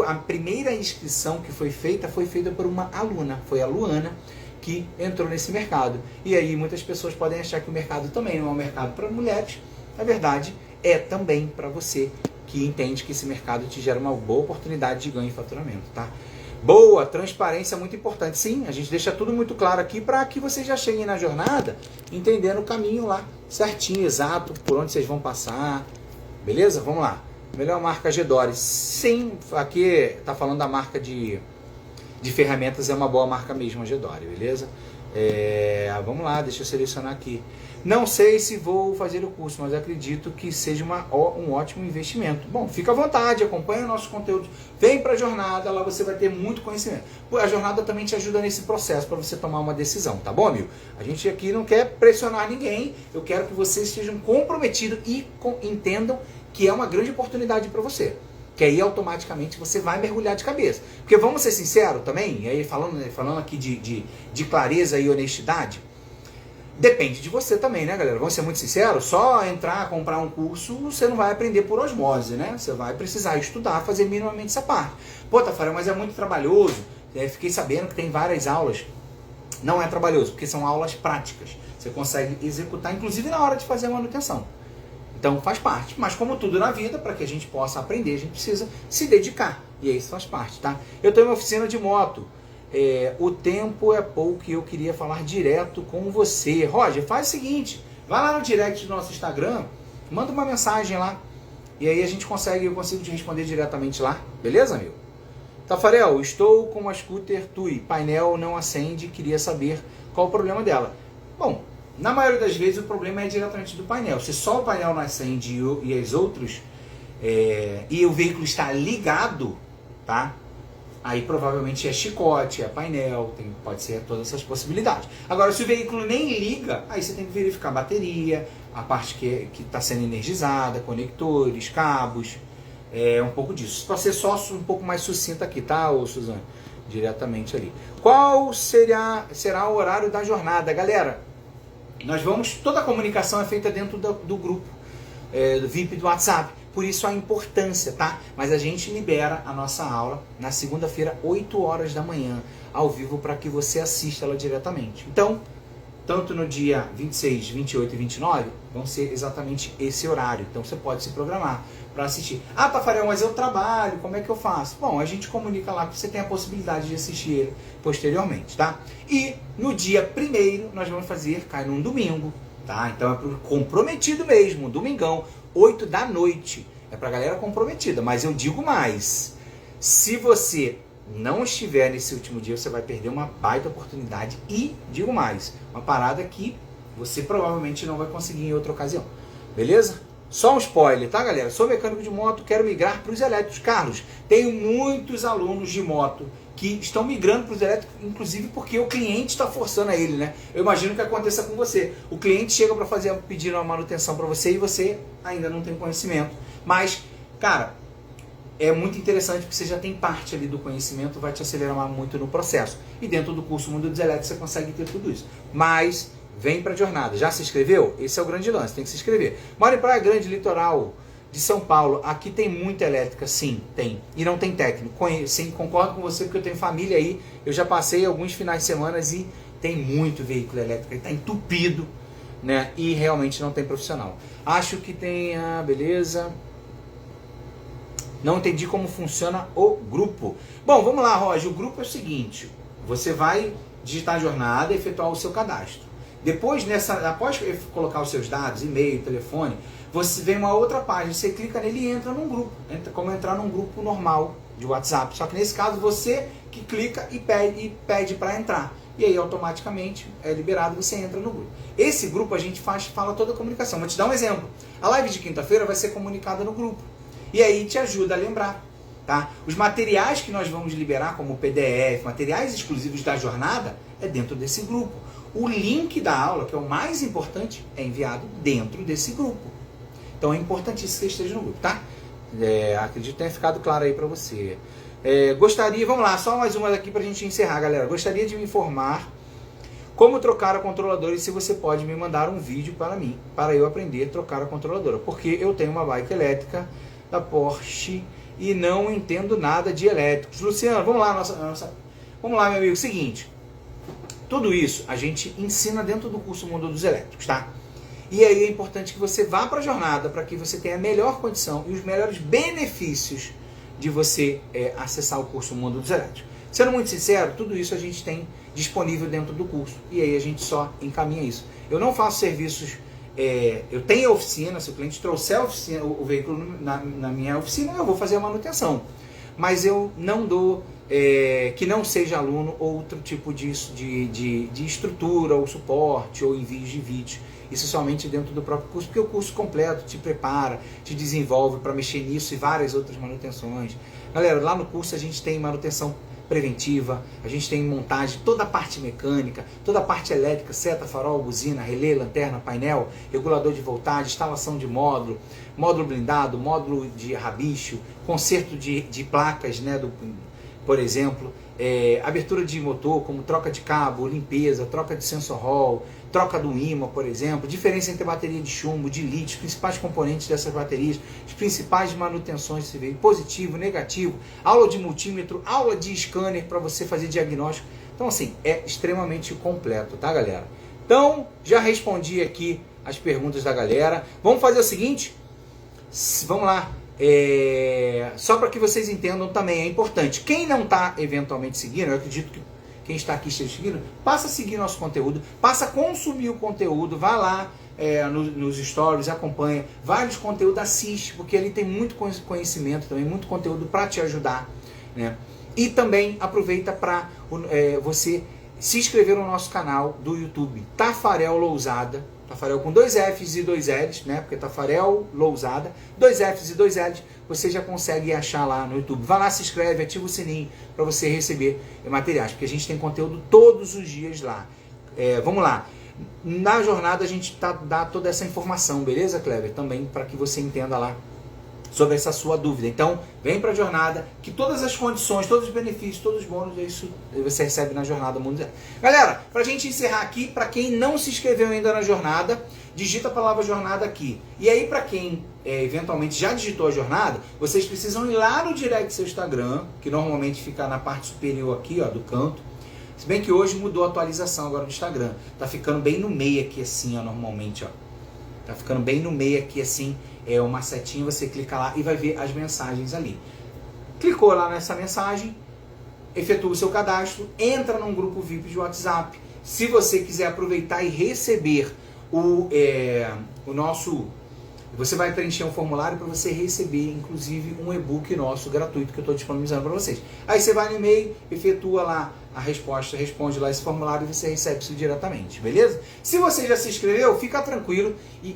A: a primeira inscrição que foi feita por uma aluna, foi a Luana, que entrou nesse mercado. E aí muitas pessoas podem achar que o mercado também não é um mercado para mulheres. Na verdade, é também para você que entende que esse mercado te gera uma boa oportunidade de ganho e faturamento, tá? Boa, transparência é muito importante. Sim, a gente deixa tudo muito claro aqui para que vocês já cheguem na jornada entendendo o caminho lá certinho, exato, por onde vocês vão passar. Beleza? Vamos lá. Melhor marca Gedore. Sim, aqui tá falando da marca de ferramentas, é uma boa marca mesmo a Gedore, beleza? Vamos lá, deixa eu selecionar aqui. Não sei se vou fazer o curso, mas acredito que seja um ótimo investimento. Bom, fica à vontade, acompanha o nosso conteúdo, vem para a jornada, lá você vai ter muito conhecimento. A jornada também te ajuda nesse processo para você tomar uma decisão, tá bom, amigo? A gente aqui não quer pressionar ninguém, eu quero que vocês estejam comprometidos e entendam que é uma grande oportunidade para você. Que aí automaticamente você vai mergulhar de cabeça. Porque vamos ser sinceros também, e aí falando aqui de clareza e honestidade, depende de você também, né, galera? Vamos ser muito sinceros, só entrar, comprar um curso, você não vai aprender por osmose, né? Você vai precisar estudar, fazer minimamente essa parte. Pô, Tafarel, mas é muito trabalhoso. Fiquei sabendo que tem várias aulas. Não é trabalhoso, porque são aulas práticas. Você consegue executar, inclusive na hora de fazer a manutenção. Então faz parte, mas como tudo na vida, para que a gente possa aprender, a gente precisa se dedicar. E aí isso faz parte, tá? Eu tenho uma oficina de moto. O tempo é pouco e eu queria falar direto com você. Roger, faz o seguinte, vai lá no direct do nosso Instagram, manda uma mensagem lá. E aí eu consigo te responder diretamente lá. Beleza, amigo? Tafarel, estou com uma scooter TUI, painel não acende, queria saber qual o problema dela. Bom, na maioria das vezes o problema é diretamente do painel. Se só o painel não acende e as outras, e o veículo está ligado, tá? Aí provavelmente é chicote, é painel, pode ser todas essas possibilidades. Agora, se o veículo nem liga, aí você tem que verificar a bateria, a parte que está sendo energizada, conectores, cabos, um pouco disso. Para ser só um pouco mais sucinto aqui, tá, Suzane? Diretamente ali. Qual será o horário da jornada? Galera, toda a comunicação é feita dentro do grupo do VIP do WhatsApp, por isso a importância, tá? Mas a gente libera a nossa aula na segunda-feira, 8 horas da manhã, ao vivo, para que você assista ela diretamente. Então, tanto no dia 26, 28 e 29, vão ser exatamente esse horário. Então você pode se programar para assistir. Ah, Tafarel, mas eu trabalho, como é que eu faço? Bom, a gente comunica lá que você tem a possibilidade de assistir ele posteriormente, tá? E no dia 1º nós vamos cai num domingo, tá? Então é pro comprometido mesmo, domingão, 8 da noite. É pra galera comprometida, mas eu digo mais. Se você não estiver nesse último dia, você vai perder uma baita oportunidade e, digo mais, uma parada que você provavelmente não vai conseguir em outra ocasião. Beleza? Só um spoiler, tá, galera? Sou mecânico de moto, quero migrar para os elétricos. Carlos, tenho muitos alunos de moto que estão migrando para os elétricos, inclusive porque o cliente está forçando a ele, né? Eu imagino que aconteça com você. O cliente chega para pedir uma manutenção para você e você ainda não tem conhecimento. Mas, cara, é muito interessante porque você já tem parte ali do conhecimento, vai te acelerar muito no processo. E dentro do curso Mundo dos Elétricos você consegue ter tudo isso. Mas vem para a jornada. Já se inscreveu? Esse é o grande lance, tem que se inscrever. Mora em Praia Grande, litoral de São Paulo. Aqui tem muita elétrica, sim, tem. E não tem técnico. Sim, concordo com você porque eu tenho família aí. Eu já passei alguns finais de semana e tem muito veículo elétrico. Está entupido, né? E realmente não tem profissional. Acho que tem beleza. Não entendi como funciona o grupo. Bom, vamos lá, Roger. O grupo é o seguinte. Você vai digitar a jornada e efetuar o seu cadastro. Depois, após colocar os seus dados, e-mail, telefone, você vem uma outra página, você clica nele e entra num grupo. Como entrar num grupo normal de WhatsApp. Só que nesse caso, você que clica e pede para entrar. E aí, automaticamente, é liberado, você entra no grupo. Esse grupo a gente fala toda a comunicação. Vou te dar um exemplo. A live de quinta-feira vai ser comunicada no grupo. E aí te ajuda a lembrar. Tá? Os materiais que nós vamos liberar, como PDF, materiais exclusivos da jornada, é dentro desse grupo. O link da aula, que é o mais importante, é enviado dentro desse grupo. Então é importantíssimo que você esteja no grupo, tá? Acredito que tenha ficado claro aí para você. Vamos lá, só mais uma daqui para a gente encerrar, galera. Gostaria de me informar como trocar a controladora e se você pode me mandar um vídeo para mim, para eu aprender a trocar a controladora. Porque eu tenho uma bike elétrica da Porsche e não entendo nada de elétricos. Luciano, vamos lá, vamos lá, meu amigo. Seguinte, tudo isso a gente ensina dentro do curso Mundo dos Elétricos, tá? E aí é importante que você vá para a jornada para que você tenha a melhor condição e os melhores benefícios de você acessar o curso Mundo dos Elétricos. Sendo muito sincero, tudo isso a gente tem disponível dentro do curso e aí a gente só encaminha isso. Eu não faço serviços. Eu tenho a oficina, se o cliente trouxer o veículo na minha oficina, eu vou fazer a manutenção. mas eu não dou, que não seja aluno, outro tipo de estrutura, ou suporte, ou envios de vídeo. Isso somente dentro do próprio curso, porque o curso completo te prepara, te desenvolve para mexer nisso e várias outras manutenções. Galera, lá no curso a gente tem manutenção preventiva, a gente tem montagem, toda a parte mecânica, toda a parte elétrica, seta, farol, buzina, relé, lanterna, painel, regulador de voltagem, instalação de módulo, módulo blindado, módulo de rabicho, conserto de placas, né, por exemplo, abertura de motor, como troca de cabo, limpeza, troca de sensor hall, troca do ímã, por exemplo, diferença entre bateria de chumbo, de lítio, os principais componentes dessas baterias, as principais manutenções desse veículo, positivo, negativo, aula de multímetro, aula de scanner para você fazer diagnóstico. Então, assim, é extremamente completo, tá, galera? Então, já respondi aqui as perguntas da galera. Vamos fazer o seguinte, vamos lá. Só para que vocês entendam também, é importante. Quem não está eventualmente seguindo, eu acredito que quem está aqui esteja seguindo, passa a seguir nosso conteúdo, passa a consumir o conteúdo, vá lá nos stories, acompanha vários conteúdos, assiste, porque ali tem muito conhecimento também, muito conteúdo para te ajudar, né? E também aproveita para você se inscrever no nosso canal do YouTube, Tafarel Lousada, Tafarel com 2 Fs e 2 Ls, né? Porque Tafarel Lousada, 2 Fs e 2 Ls, você já consegue achar lá no YouTube. Vai lá, se inscreve, ativa o sininho para você receber materiais, porque a gente tem conteúdo todos os dias lá. Vamos lá. Na jornada a gente dá toda essa informação, beleza, Kleber? Também para que você entenda lá sobre essa sua dúvida. Então, vem para a jornada, que todas as condições, todos os benefícios, todos os bônus, isso você recebe na jornada mundial. Galera, para a gente encerrar aqui, para quem não se inscreveu ainda na jornada, digita a palavra jornada aqui. E aí, para quem eventualmente já digitou a jornada, vocês precisam ir lá no direct do seu Instagram, que normalmente fica na parte superior aqui, ó, do canto. Se bem que hoje mudou a atualização agora do Instagram. Tá ficando bem no meio aqui assim, ó, normalmente, ó. Tá ficando bem no meio aqui assim, uma setinha, você clica lá e vai ver as mensagens ali. Clicou lá nessa mensagem, efetua o seu cadastro, entra num grupo VIP de WhatsApp. Se você quiser aproveitar e receber o nosso... Você vai preencher um formulário para você receber, inclusive, um e-book nosso gratuito que eu estou disponibilizando para vocês. Aí você vai no e-mail, efetua lá a resposta, responde lá esse formulário e você recebe isso diretamente, beleza? Se você já se inscreveu, fica tranquilo e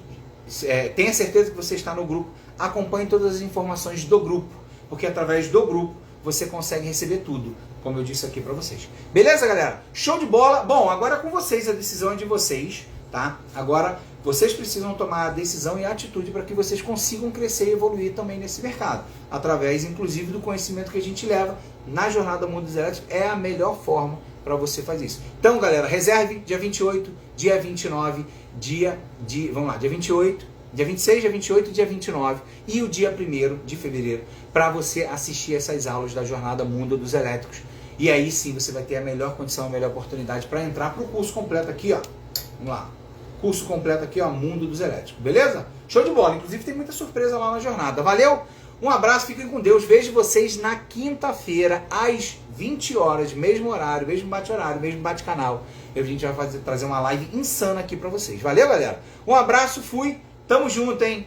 A: tenha certeza que você está no grupo. Acompanhe todas as informações do grupo, porque através do grupo você consegue receber tudo, como eu disse aqui para vocês. Beleza, galera? Show de bola! Bom, agora com vocês, a decisão é de vocês, tá? Agora vocês precisam tomar a decisão e a atitude para que vocês consigam crescer e evoluir também nesse mercado, através, inclusive, do conhecimento que a gente leva na Jornada Mundo dos Elétricos. É a melhor forma para você fazer isso. Então, galera, reserve dia 28, dia 29, vamos lá, dia 28, dia 26, dia 28, dia 29 e o dia 1º de fevereiro, para você assistir essas aulas da Jornada Mundo dos Elétricos. E aí sim você vai ter a melhor condição, a melhor oportunidade para entrar para o curso completo aqui, ó. Vamos lá. Curso completo aqui, ó, Mundo dos Elétricos, beleza? Show de bola, inclusive tem muita surpresa lá na jornada. Valeu? Um abraço, fiquem com Deus. Vejo vocês na quinta-feira, às 20 horas, mesmo horário, mesmo bate-horário, mesmo bate-canal. A gente vai trazer uma live insana aqui pra vocês. Valeu, galera? Um abraço, fui. Tamo junto, hein?